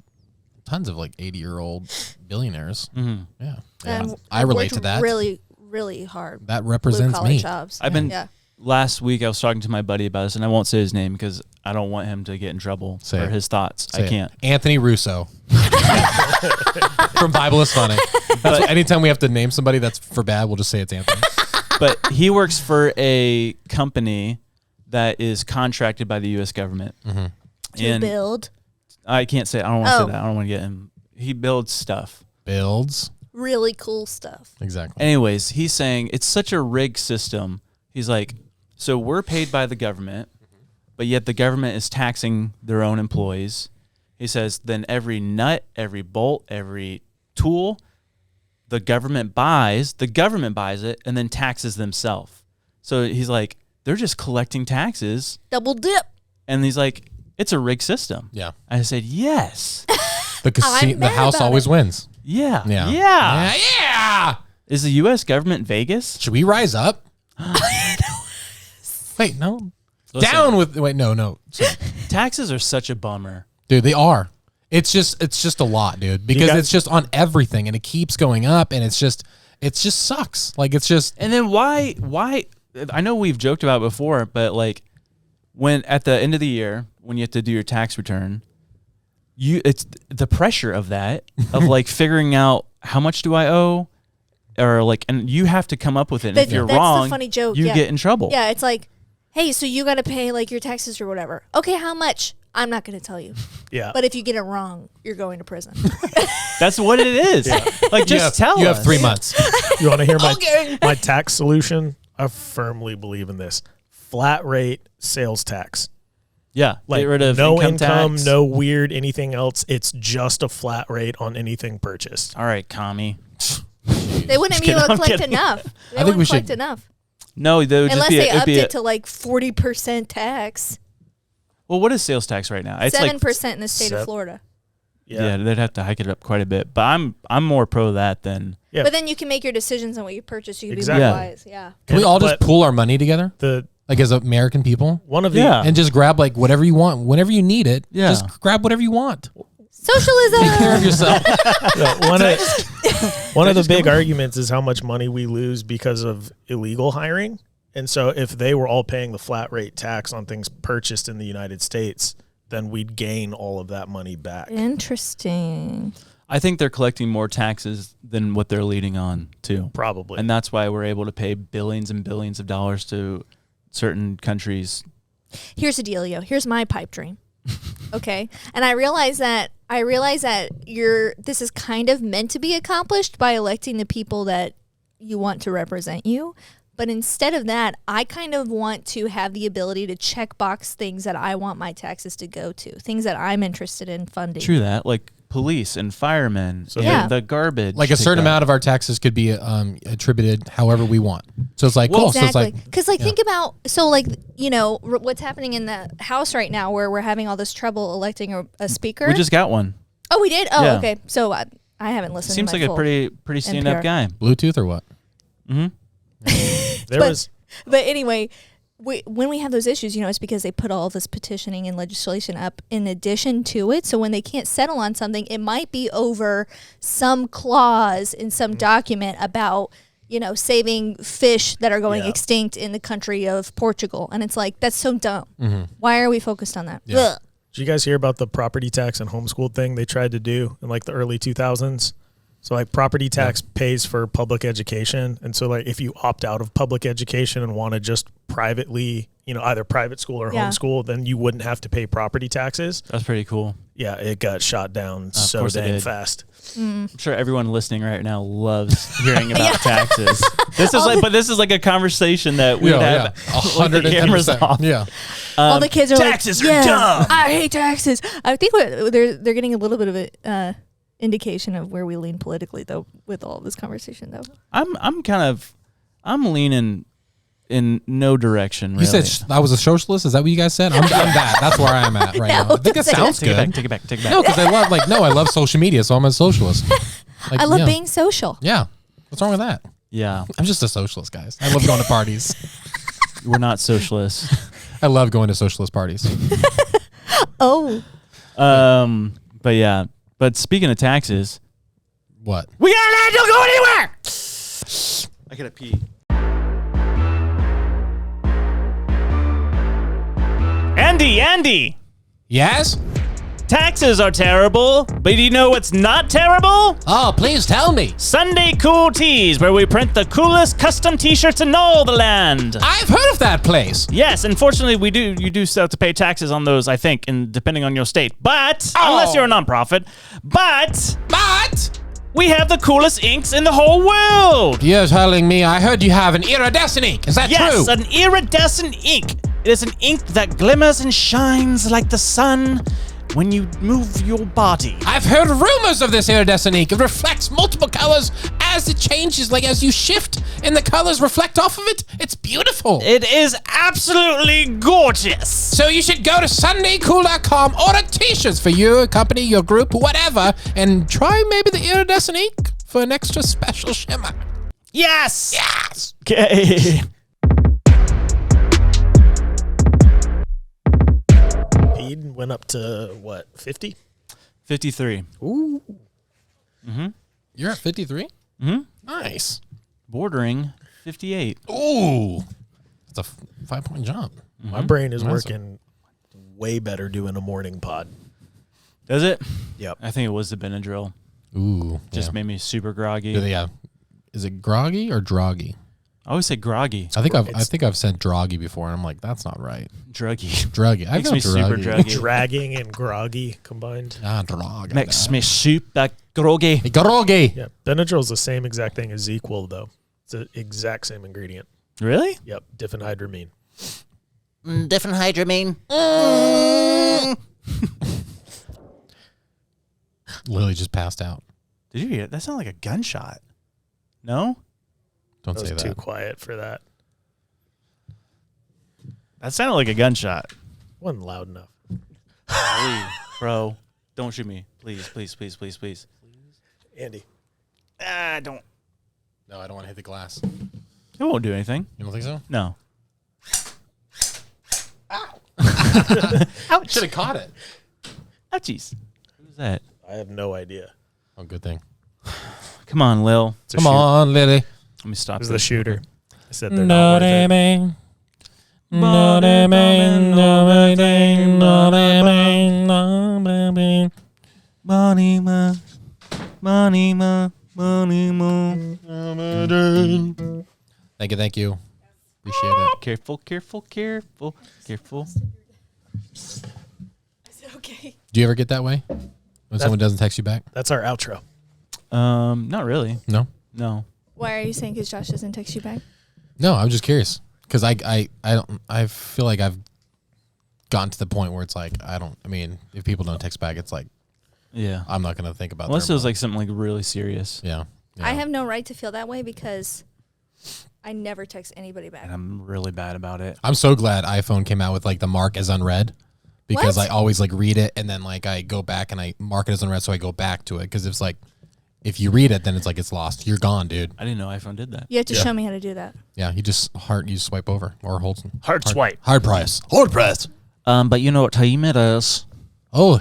[SPEAKER 2] tons of like 80-year-old billionaires.
[SPEAKER 1] Mm-hmm.
[SPEAKER 2] Yeah. I relate to that.
[SPEAKER 4] Really, really hard.
[SPEAKER 2] That represents
[SPEAKER 4] blue-collar
[SPEAKER 2] me.
[SPEAKER 4] jobs.
[SPEAKER 1] I've been last week I was talking to my buddy about this, and I won't say his name because I don't want him to get in trouble
[SPEAKER 2] Say
[SPEAKER 1] for
[SPEAKER 2] it.
[SPEAKER 1] his thoughts.
[SPEAKER 2] Say
[SPEAKER 1] I
[SPEAKER 2] it.
[SPEAKER 1] can't.
[SPEAKER 2] Anthony Russo. From Bible is Funny. That's what, anytime we have to name somebody that's for bad, we'll just say it's Anthony.
[SPEAKER 1] But he works for a company that is contracted by the U.S. government.
[SPEAKER 2] Mm-hmm.
[SPEAKER 4] To build.
[SPEAKER 1] I can't say. I don't want to say that. I don't want to get him. He builds stuff.
[SPEAKER 2] Builds.
[SPEAKER 4] Really cool stuff.
[SPEAKER 2] Exactly.
[SPEAKER 1] Anyways, he's saying it's such a rigged system. He's like, so we're paid by the government, but yet the government is taxing their own employees. He says, then every nut, every bolt, every tool, the government buys it and then taxes themselves. So he's like, they're just collecting taxes.
[SPEAKER 4] Double dip.
[SPEAKER 1] And he's like, it's a rigged system.
[SPEAKER 2] Yeah.
[SPEAKER 1] I said, yes.
[SPEAKER 2] The house always wins.
[SPEAKER 1] Yeah.
[SPEAKER 2] Yeah.
[SPEAKER 1] Yeah.
[SPEAKER 2] Yeah.
[SPEAKER 1] Is the U.S. government Vegas?
[SPEAKER 2] Should we rise up? Wait, no.
[SPEAKER 1] Listen.
[SPEAKER 2] Down with. Wait, no. Sorry.
[SPEAKER 1] Taxes are such a bummer.
[SPEAKER 2] Dude, they are. It's just a lot, dude, because it's just on everything and it keeps going up and it just sucks. Like it's just.
[SPEAKER 1] And then why I know we've joked about it before, but like when at the end of the year when you have to do your tax return, it's the pressure of that of like figuring out how much do I owe, or like, and you have to come up with it. And if you're wrong,
[SPEAKER 4] the funny joke.
[SPEAKER 1] You get in trouble.
[SPEAKER 4] Yeah, it's like, hey, so you got to pay like your taxes or whatever. Okay, how much? I'm not going to tell you.
[SPEAKER 5] Yeah.
[SPEAKER 4] But if you get it wrong, you're going to prison.
[SPEAKER 1] That's what it is. Yeah. Like just tell us.
[SPEAKER 2] You have 3 months.
[SPEAKER 5] You want to hear my tax solution? I firmly believe in this. Flat rate sales tax.
[SPEAKER 1] Yeah.
[SPEAKER 5] Like
[SPEAKER 1] get rid of
[SPEAKER 5] no
[SPEAKER 1] income tax.
[SPEAKER 5] no weird anything else. It's just a flat rate on anything purchased.
[SPEAKER 1] All right, commie.
[SPEAKER 4] They wouldn't be able to collect enough. They
[SPEAKER 2] think we
[SPEAKER 4] wouldn't collect
[SPEAKER 2] should-
[SPEAKER 4] enough.
[SPEAKER 1] No, they would
[SPEAKER 4] Unless
[SPEAKER 1] just be
[SPEAKER 4] they
[SPEAKER 1] it'd
[SPEAKER 4] upped
[SPEAKER 1] be
[SPEAKER 4] it to like 40% tax.
[SPEAKER 1] well, what is sales tax right now? It's
[SPEAKER 4] 7% in the state of Florida.
[SPEAKER 1] Yeah, they'd have to hike it up quite a bit. But I'm more pro that than.
[SPEAKER 5] Yeah.
[SPEAKER 4] But then you can make your decisions on what you purchase. You can
[SPEAKER 5] Exactly.
[SPEAKER 4] be
[SPEAKER 1] Yeah.
[SPEAKER 4] more wise. Yeah.
[SPEAKER 2] Can we all just pool our money together? Like as American people?
[SPEAKER 5] One of the
[SPEAKER 1] Yeah.
[SPEAKER 2] And just grab like whatever you want. Whenever you need it,
[SPEAKER 1] Yeah.
[SPEAKER 2] just grab whatever you want.
[SPEAKER 4] Socialism.
[SPEAKER 2] Take care of yourself.
[SPEAKER 5] one of the big arguments is how much money we lose because of illegal hiring. And so if they were all paying the flat rate tax on things purchased in the United States, then we'd gain all of that money back.
[SPEAKER 4] Interesting.
[SPEAKER 1] I think they're collecting more taxes than what they're leading on too.
[SPEAKER 5] Probably.
[SPEAKER 1] And that's why we're able to pay billions and billions of dollars to certain countries.
[SPEAKER 4] Here's the dealio. Here's my pipe dream. Okay. And I realize that this is kind of meant to be accomplished by electing the people that you want to represent you. But instead of that, I kind of want to have the ability to check box things that I want my taxes to go to, things that I'm interested in funding.
[SPEAKER 1] True that, like police and firemen,
[SPEAKER 5] So
[SPEAKER 1] and the garbage.
[SPEAKER 2] Like a certain amount of our taxes could be attributed however we want. So it's like, cool. So it's
[SPEAKER 4] Exactly.
[SPEAKER 2] like,
[SPEAKER 4] Because think about, what's happening in the House right now where we're having all this trouble electing a speaker.
[SPEAKER 1] We just got one.
[SPEAKER 4] Oh, we did? Oh,
[SPEAKER 1] Yeah.
[SPEAKER 4] okay. So I haven't listened
[SPEAKER 1] Seems
[SPEAKER 4] to my
[SPEAKER 1] like a
[SPEAKER 4] full
[SPEAKER 1] pretty stand-up
[SPEAKER 4] NPR.
[SPEAKER 1] guy.
[SPEAKER 2] Bluetooth or what?
[SPEAKER 1] Mm-hmm.
[SPEAKER 4] But anyway, when we have those issues, it's because they put all this petitioning and legislation up in addition to it. So when they can't settle on something, it might be over some clause in some document about, saving fish that are going extinct in the country of Portugal. And it's like, that's so dumb.
[SPEAKER 2] Mm-hmm.
[SPEAKER 4] Why are we focused on that?
[SPEAKER 2] Yeah.
[SPEAKER 4] Ugh.
[SPEAKER 5] Did you guys hear about the property tax and homeschool thing they tried to do in like the early 2000s? So like property tax pays for public education. And so like if you opt out of public education and want to just privately, either private school or homeschool, then you wouldn't have to pay property taxes.
[SPEAKER 1] That's pretty cool.
[SPEAKER 5] Yeah, it got shot down so
[SPEAKER 1] course it
[SPEAKER 5] dang
[SPEAKER 1] did.
[SPEAKER 5] fast.
[SPEAKER 1] I'm sure everyone listening right now loves hearing about taxes. This is like a conversation that we have.
[SPEAKER 2] Yeah, 110%. Yeah.
[SPEAKER 4] All the kids are
[SPEAKER 3] taxes
[SPEAKER 4] like,
[SPEAKER 3] are dumb.
[SPEAKER 4] I hate taxes. I think they're getting a little bit of a indication of where we lean politically, though, with all this conversation, though.
[SPEAKER 1] I'm leaning in no direction. Really.
[SPEAKER 2] You said I was a socialist. Is that what you guys said? I'm that. That's where I'm at right now. I think that sounds good.
[SPEAKER 1] Take it back.
[SPEAKER 2] No, because I love social media, so I'm a socialist. Like,
[SPEAKER 4] I love being social.
[SPEAKER 2] Yeah. What's wrong with that?
[SPEAKER 1] Yeah,
[SPEAKER 2] I'm just a socialist, guys. I love going to parties.
[SPEAKER 1] we're not socialists.
[SPEAKER 2] I love going to socialist parties.
[SPEAKER 4] Oh.
[SPEAKER 1] But yeah. But speaking of taxes,
[SPEAKER 2] What?
[SPEAKER 1] we are not to go anywhere. I gotta pee. Andy,
[SPEAKER 2] Yes?
[SPEAKER 1] taxes are terrible, but do you know what's not terrible?
[SPEAKER 2] Oh, please tell me.
[SPEAKER 1] Sunday Cool Tees, where we print the coolest custom t-shirts in all the land.
[SPEAKER 2] I've heard of that place.
[SPEAKER 1] Yes, unfortunately, you do still have to pay taxes on those, I think, and depending on your state. But, unless you're a nonprofit, but we have the coolest inks in the whole world.
[SPEAKER 2] You're telling me I heard you have an iridescent ink. Is that true?
[SPEAKER 1] Yes, an iridescent ink. It is an ink that glimmers and shines like the sun when you move your body.
[SPEAKER 2] I've heard rumors of this iridescent ink. It reflects multiple colors as it changes, like as you shift and the colors reflect off of it. It's beautiful.
[SPEAKER 1] It is absolutely gorgeous.
[SPEAKER 2] So you should go to sundaycool.com, order t-shirts for your company, your group, whatever, and try maybe the iridescent ink for an extra special shimmer.
[SPEAKER 1] Yes.
[SPEAKER 2] Yes.
[SPEAKER 1] Okay.
[SPEAKER 5] Speed went up to what, 50?
[SPEAKER 1] 53.
[SPEAKER 5] Ooh.
[SPEAKER 2] You're at 53?
[SPEAKER 1] Mm-hmm.
[SPEAKER 2] Nice.
[SPEAKER 1] Bordering 58.
[SPEAKER 2] Ooh. That's a 5-point jump.
[SPEAKER 5] My brain is
[SPEAKER 2] Awesome.
[SPEAKER 5] working way better doing a morning pod.
[SPEAKER 1] Does it?
[SPEAKER 5] Yep.
[SPEAKER 1] I think it was the Benadryl.
[SPEAKER 2] Ooh.
[SPEAKER 1] Just made me super groggy.
[SPEAKER 2] Yeah. Is it groggy or droggy?
[SPEAKER 1] I always say groggy.
[SPEAKER 2] I think I've said droggy before, and I'm like, that's not right.
[SPEAKER 1] Druggy.
[SPEAKER 2] Druggy. I
[SPEAKER 1] Makes
[SPEAKER 2] got
[SPEAKER 1] me super druggy.
[SPEAKER 5] Dragging and groggy combined.
[SPEAKER 2] Drog.
[SPEAKER 1] Makes me super groggy.
[SPEAKER 2] Groggy.
[SPEAKER 5] Yeah. Benadryl's the same exact thing as ZQL, though. It's the exact same ingredient.
[SPEAKER 1] Really?
[SPEAKER 5] Yep. Diphenhydramine.
[SPEAKER 7] Diphenhydramine.
[SPEAKER 2] Lily just passed out.
[SPEAKER 1] Did you hear it? That sounded like a gunshot. No?
[SPEAKER 2] Don't
[SPEAKER 5] I
[SPEAKER 2] say
[SPEAKER 5] was
[SPEAKER 2] that.
[SPEAKER 5] too quiet for that.
[SPEAKER 1] That sounded like a gunshot.
[SPEAKER 5] Wasn't loud enough.
[SPEAKER 1] Bro, don't shoot me. Please.
[SPEAKER 5] Andy.
[SPEAKER 1] Don't.
[SPEAKER 2] No, I don't want to hit the glass.
[SPEAKER 1] It won't do anything.
[SPEAKER 2] You don't think so?
[SPEAKER 1] No.
[SPEAKER 2] Ouch. Should have caught it.
[SPEAKER 1] Ouchies. Who's that?
[SPEAKER 5] I have no idea.
[SPEAKER 2] Oh, good thing.
[SPEAKER 1] Come on, Lil.
[SPEAKER 2] Come on, Lily.
[SPEAKER 1] Let me stop
[SPEAKER 5] Who's
[SPEAKER 1] this.
[SPEAKER 5] the shooter? I said they're not worth it.
[SPEAKER 2] Thank you. Appreciate it.
[SPEAKER 1] Careful.
[SPEAKER 4] Okay.
[SPEAKER 2] Do you ever get that way? When someone doesn't text you back?
[SPEAKER 5] That's our outro.
[SPEAKER 1] Not really.
[SPEAKER 2] No?
[SPEAKER 1] No.
[SPEAKER 4] Why are you saying because Josh doesn't text you back?
[SPEAKER 2] No, I'm just curious. Because I feel like I've gotten to the point where it's like, if people don't text back, it's like,
[SPEAKER 1] Yeah.
[SPEAKER 2] I'm not going to think about
[SPEAKER 1] Unless
[SPEAKER 2] their
[SPEAKER 1] it was like something like really serious.
[SPEAKER 2] Yeah.
[SPEAKER 4] I have no right to feel that way because I never text anybody back.
[SPEAKER 1] And I'm really bad about it.
[SPEAKER 2] I'm so glad iPhone came out with like the mark as unread. Because
[SPEAKER 4] What?
[SPEAKER 2] I always like read it and then like I go back and I mark it as unread, so I go back to it. Because it's like, if you read it, then it's like it's lost. You're gone, dude.
[SPEAKER 1] I didn't know iPhone did that.
[SPEAKER 4] You have to show me how to do that.
[SPEAKER 2] Yeah, you just swipe over or hold
[SPEAKER 5] Hard swipe.
[SPEAKER 2] hard press.
[SPEAKER 1] But you know what time it is?
[SPEAKER 2] Oh,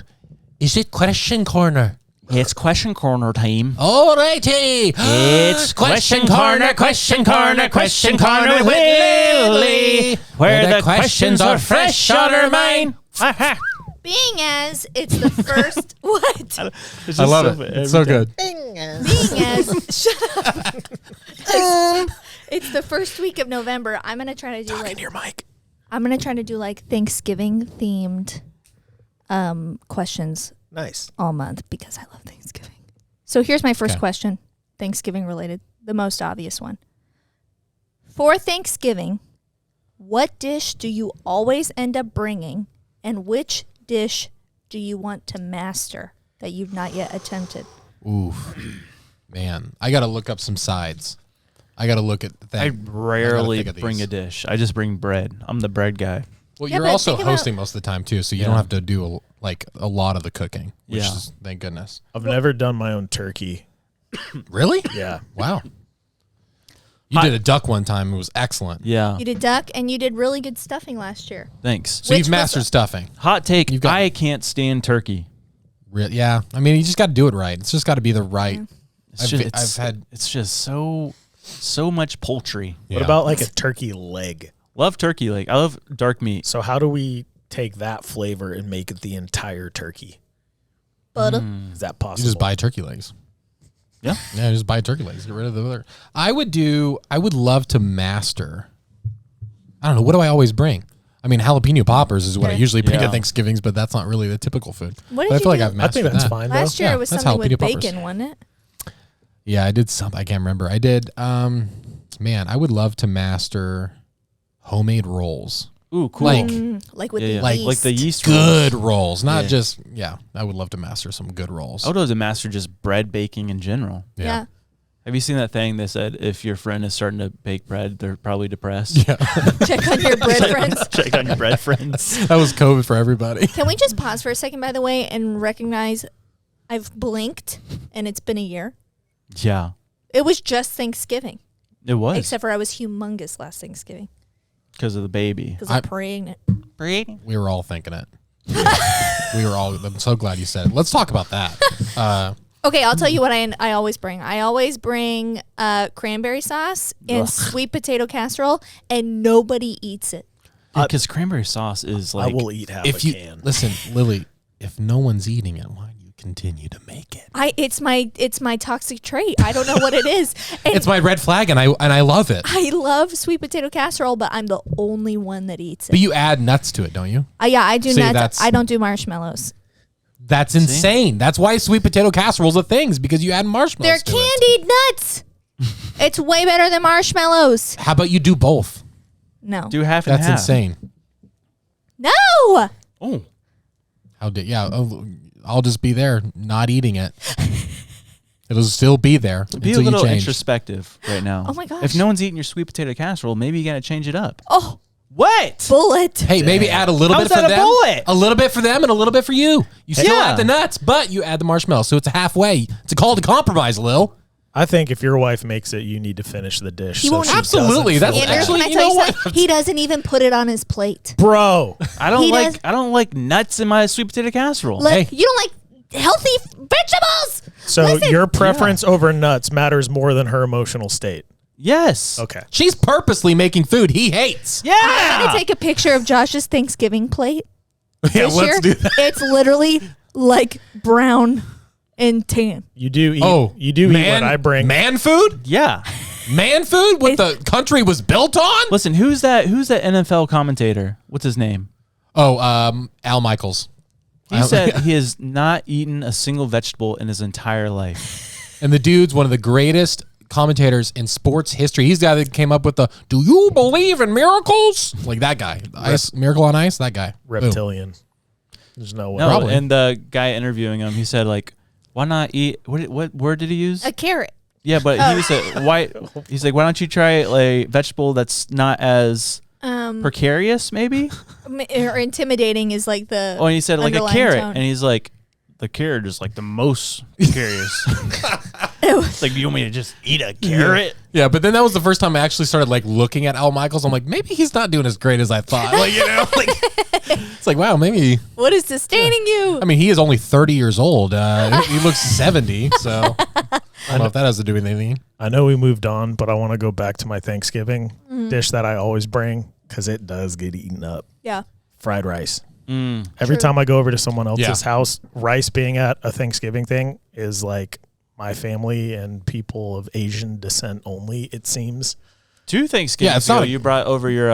[SPEAKER 2] is it question corner?
[SPEAKER 1] It's question corner time.
[SPEAKER 2] Alrighty,
[SPEAKER 1] It's question corner with Lily, where the questions are fresh on her mind.
[SPEAKER 4] Being as it's the first what?
[SPEAKER 2] I love it. It's so good.
[SPEAKER 4] Being as shut up. It's the first week of November. I'm gonna try to do like
[SPEAKER 5] Your mic.
[SPEAKER 4] I'm gonna try to do like Thanksgiving themed questions
[SPEAKER 5] Nice.
[SPEAKER 4] all month because I love Thanksgiving. So here's my first question, Thanksgiving related, the most obvious one. For Thanksgiving, what dish do you always end up bringing, and which dish do you want to master that you've not yet attempted?
[SPEAKER 2] Oof. Man, I got to look up some sides. I got to look at
[SPEAKER 1] I
[SPEAKER 2] things.
[SPEAKER 1] rarely bring a dish. I just bring bread. I'm the bread guy.
[SPEAKER 2] Well,
[SPEAKER 4] Yeah,
[SPEAKER 2] you're
[SPEAKER 4] but
[SPEAKER 2] also
[SPEAKER 4] think
[SPEAKER 2] hosting most of the time too, so you don't have to do a lot of the cooking, which
[SPEAKER 1] Yeah.
[SPEAKER 2] is thank goodness.
[SPEAKER 5] I've never done my own turkey.
[SPEAKER 2] Really?
[SPEAKER 5] Yeah.
[SPEAKER 2] Wow. You did a duck one time. It was excellent.
[SPEAKER 1] Yeah.
[SPEAKER 4] You did duck, and you did really good stuffing last year.
[SPEAKER 1] Thanks.
[SPEAKER 2] So
[SPEAKER 4] Which
[SPEAKER 2] you've
[SPEAKER 4] was
[SPEAKER 2] mastered stuffing.
[SPEAKER 1] Hot take.
[SPEAKER 2] You've got-
[SPEAKER 1] I can't stand turkey.
[SPEAKER 2] Yeah. I mean, you just got to do it right. It's just got to be the right.
[SPEAKER 1] It's just so much poultry.
[SPEAKER 2] Yeah.
[SPEAKER 5] What about like a turkey leg?
[SPEAKER 1] Love turkey leg. I love dark meat.
[SPEAKER 5] So how do we take that flavor and make it the entire turkey?
[SPEAKER 4] Butter.
[SPEAKER 5] Is that
[SPEAKER 2] You
[SPEAKER 5] possible?
[SPEAKER 2] just buy turkey legs.
[SPEAKER 1] Yeah.
[SPEAKER 2] Yeah, just buy turkey legs. Get rid of the other. I would love to master. I don't know. What do I always bring? I mean, jalapeno poppers is what I usually bring
[SPEAKER 1] Yeah.
[SPEAKER 2] at Thanksgivings, but that's not really the typical food.
[SPEAKER 4] What did
[SPEAKER 2] But I
[SPEAKER 4] you
[SPEAKER 2] feel like
[SPEAKER 4] do?
[SPEAKER 2] I've
[SPEAKER 5] I
[SPEAKER 2] mastered
[SPEAKER 5] think that's
[SPEAKER 2] that.
[SPEAKER 5] fine.
[SPEAKER 4] Last year
[SPEAKER 2] Yeah,
[SPEAKER 4] it was
[SPEAKER 2] that's
[SPEAKER 4] something with
[SPEAKER 2] jalapeno poppers.
[SPEAKER 4] bacon, wasn't it?
[SPEAKER 2] Yeah, I did something. I can't remember. I did. Man, I would love to master homemade rolls.
[SPEAKER 1] Ooh, cool.
[SPEAKER 4] Like with
[SPEAKER 1] Yeah,
[SPEAKER 4] the
[SPEAKER 1] yeah.
[SPEAKER 4] yeast.
[SPEAKER 1] Like the yeast
[SPEAKER 2] Good
[SPEAKER 1] rolls.
[SPEAKER 2] rolls, not
[SPEAKER 1] Yeah.
[SPEAKER 2] just I would love to master some good rolls.
[SPEAKER 1] I would love to master just bread baking in general.
[SPEAKER 4] Yeah.
[SPEAKER 1] Have you seen that thing that said if your friend is starting to bake bread, they're probably depressed?
[SPEAKER 2] Yeah,
[SPEAKER 4] Check on your bread friends.
[SPEAKER 1] Check on your bread friends.
[SPEAKER 2] that was COVID for everybody.
[SPEAKER 4] Can we just pause for a second, by the way, and recognize I've blinked and it's been a year?
[SPEAKER 1] Yeah,
[SPEAKER 4] It was just Thanksgiving,
[SPEAKER 1] it was
[SPEAKER 4] except for I was humongous last Thanksgiving
[SPEAKER 1] because of the baby.
[SPEAKER 4] because I'm pregnant.
[SPEAKER 2] We were all thinking it. I'm so glad you said it. Let's talk about that.
[SPEAKER 4] Okay, I'll tell you what I always bring. I always bring cranberry sauce and
[SPEAKER 1] Ugh.
[SPEAKER 4] sweet potato casserole, and nobody eats it.
[SPEAKER 1] Because cranberry sauce is like
[SPEAKER 5] I will eat half
[SPEAKER 2] If
[SPEAKER 5] a
[SPEAKER 2] you
[SPEAKER 5] can.
[SPEAKER 2] listen, Lily, if no one's eating it, why do you continue to make it?
[SPEAKER 4] It's my toxic trait. I don't know what it is. And
[SPEAKER 2] It's my red flag, and I love it.
[SPEAKER 4] I love sweet potato casserole, but I'm the only one that eats
[SPEAKER 2] But
[SPEAKER 4] it.
[SPEAKER 2] you add nuts to it, don't you?
[SPEAKER 4] Yeah, I do
[SPEAKER 2] See,
[SPEAKER 4] not.
[SPEAKER 2] that's-
[SPEAKER 4] I don't do marshmallows.
[SPEAKER 2] That's insane. That's why sweet potato casserole's a thing, is because you add marshmallows
[SPEAKER 4] They're
[SPEAKER 2] to it.
[SPEAKER 4] candied nuts. It's way better than marshmallows.
[SPEAKER 2] How about you do both?
[SPEAKER 4] No.
[SPEAKER 1] do half and
[SPEAKER 2] That's
[SPEAKER 1] half.
[SPEAKER 2] insane.
[SPEAKER 4] No.
[SPEAKER 1] Oh,
[SPEAKER 2] I'll just be there, not eating it. It'll still be there
[SPEAKER 1] be a
[SPEAKER 2] until you
[SPEAKER 1] little
[SPEAKER 2] change.
[SPEAKER 1] introspective right now.
[SPEAKER 4] Oh my gosh.
[SPEAKER 1] If no one's eating your sweet potato casserole, maybe you gotta change it up.
[SPEAKER 4] Oh,
[SPEAKER 1] What?
[SPEAKER 4] bullet.
[SPEAKER 2] Hey, maybe add a little
[SPEAKER 1] How's
[SPEAKER 2] bit for
[SPEAKER 1] that a
[SPEAKER 2] them.
[SPEAKER 1] bullet?
[SPEAKER 2] A little bit for them and a little bit for you. You still
[SPEAKER 1] Yeah.
[SPEAKER 2] add the nuts, but you add the marshmallow. So it's a halfway. It's a call to compromise, Lil.
[SPEAKER 5] I think if your wife makes it, you need to finish the dish.
[SPEAKER 4] He won't-
[SPEAKER 5] she
[SPEAKER 2] Absolutely,
[SPEAKER 5] doesn't
[SPEAKER 2] that's
[SPEAKER 5] feel
[SPEAKER 4] Andrew,
[SPEAKER 5] bad.
[SPEAKER 2] actually-
[SPEAKER 4] can I
[SPEAKER 2] you
[SPEAKER 4] tell
[SPEAKER 2] know
[SPEAKER 4] you something? He doesn't even put it on his plate.
[SPEAKER 5] Bro.
[SPEAKER 1] I don't
[SPEAKER 4] He
[SPEAKER 1] like
[SPEAKER 4] does-
[SPEAKER 1] I don't like nuts in my sweet potato casserole.
[SPEAKER 2] Hey.
[SPEAKER 4] You don't like healthy vegetables.
[SPEAKER 5] So
[SPEAKER 4] Listen.
[SPEAKER 5] your preference over nuts matters more than her emotional state.
[SPEAKER 1] Yes.
[SPEAKER 5] Okay.
[SPEAKER 2] She's purposely making food he hates.
[SPEAKER 4] I'm
[SPEAKER 1] Yeah.
[SPEAKER 4] gonna take a picture of Josh's Thanksgiving plate.
[SPEAKER 2] Yeah,
[SPEAKER 4] this
[SPEAKER 2] let's
[SPEAKER 4] year.
[SPEAKER 2] do that.
[SPEAKER 4] It's literally like brown and tan.
[SPEAKER 5] You do eat.
[SPEAKER 2] Oh,
[SPEAKER 5] you do eat what I bring.
[SPEAKER 2] Man food?
[SPEAKER 1] Yeah.
[SPEAKER 2] Man food? What the country was built on?
[SPEAKER 1] Listen, who's that NFL commentator? What's his name?
[SPEAKER 2] Oh, Al Michaels.
[SPEAKER 1] He said he has not eaten a single vegetable in his entire life.
[SPEAKER 2] And the dude's one of the greatest commentators in sports history. He's the guy that came up with the "Do you believe in miracles?" Like that guy. Ice, Miracle on Ice, that guy. Boom.
[SPEAKER 5] Reptilian. There's no way.
[SPEAKER 1] No,
[SPEAKER 2] Probably.
[SPEAKER 1] and the guy interviewing him, he said like, "Why not eat?" What word did he use?
[SPEAKER 4] A carrot.
[SPEAKER 1] Yeah, but he said why? He's like, "Why don't you try a vegetable that's not as precarious, maybe?"
[SPEAKER 4] Or intimidating is like the.
[SPEAKER 1] Oh, and he said like a
[SPEAKER 4] underlying
[SPEAKER 1] carrot,
[SPEAKER 4] tone.
[SPEAKER 1] and he's like, "The carrot is like the most precarious." It's like, you want me to just eat a carrot?
[SPEAKER 2] Yeah, but then that was the first time I actually started like looking at Al Michaels. I'm like, maybe he's not doing as great as I thought. Like, you know, like it's like, wow, maybe.
[SPEAKER 4] What is sustaining you?
[SPEAKER 2] I mean, he is only 30 years old. He looks 70, so I don't know if that has to do with anything.
[SPEAKER 5] I know we moved on, but I want to go back to my Thanksgiving dish that I always bring because it does get eaten up.
[SPEAKER 4] Yeah.
[SPEAKER 5] Fried rice.
[SPEAKER 1] Mm.
[SPEAKER 5] Every time I go over to someone else's
[SPEAKER 2] Yeah.
[SPEAKER 5] house, rice being at a Thanksgiving thing is like my family and people of Asian descent only, it seems.
[SPEAKER 1] 2 Thanksgivings
[SPEAKER 2] Yeah, it's
[SPEAKER 1] ago,
[SPEAKER 2] not a-
[SPEAKER 1] you brought over your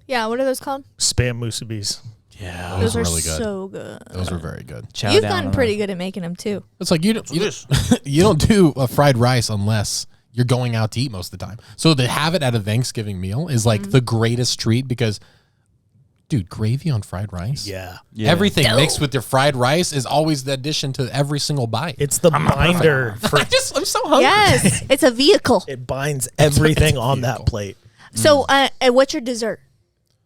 [SPEAKER 4] Yeah. What are those called?
[SPEAKER 5] Spam musubis.
[SPEAKER 1] Yeah.
[SPEAKER 4] Those are
[SPEAKER 2] really good.
[SPEAKER 4] so good.
[SPEAKER 2] Those are very good.
[SPEAKER 1] Chow
[SPEAKER 4] You've
[SPEAKER 1] down
[SPEAKER 4] gotten
[SPEAKER 1] on
[SPEAKER 4] pretty good at making them too.
[SPEAKER 2] It's like you don't do a fried rice unless you're going out to eat most of the time. So to have it at a Thanksgiving meal is like the greatest treat because, dude, gravy on fried rice.
[SPEAKER 5] Yeah.
[SPEAKER 2] Everything mixed with your fried rice is always the addition to every single bite.
[SPEAKER 5] It's the binder for
[SPEAKER 2] I'm so hungry.
[SPEAKER 4] Yes, it's a vehicle.
[SPEAKER 5] it binds everything on that plate.
[SPEAKER 4] So, what's your dessert?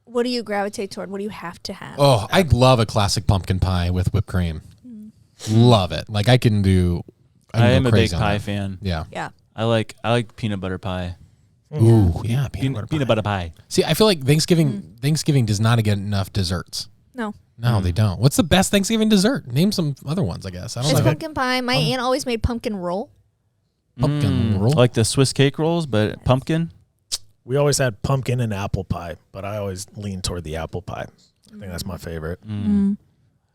[SPEAKER 4] What do you gravitate toward? What do you have to have?
[SPEAKER 2] Oh, I love a classic pumpkin pie with whipped cream. Love it. Like I can go
[SPEAKER 1] am a big
[SPEAKER 2] crazy on
[SPEAKER 1] pie
[SPEAKER 2] that.
[SPEAKER 1] fan.
[SPEAKER 2] Yeah.
[SPEAKER 4] Yeah.
[SPEAKER 1] I like peanut butter pie.
[SPEAKER 2] Ooh, yeah, peanut butter
[SPEAKER 1] pie.
[SPEAKER 2] See, I feel like Thanksgiving does not get enough desserts.
[SPEAKER 4] No.
[SPEAKER 2] No, they don't. What's the best Thanksgiving dessert? Name some other ones, I guess. I don't
[SPEAKER 4] It's
[SPEAKER 2] know.
[SPEAKER 4] pumpkin pie. My aunt always made pumpkin roll.
[SPEAKER 2] Pumpkin roll.
[SPEAKER 1] Like the Swiss cake rolls, but pumpkin.
[SPEAKER 5] We always had pumpkin and apple pie, but I always lean toward the apple pie. I think that's my favorite.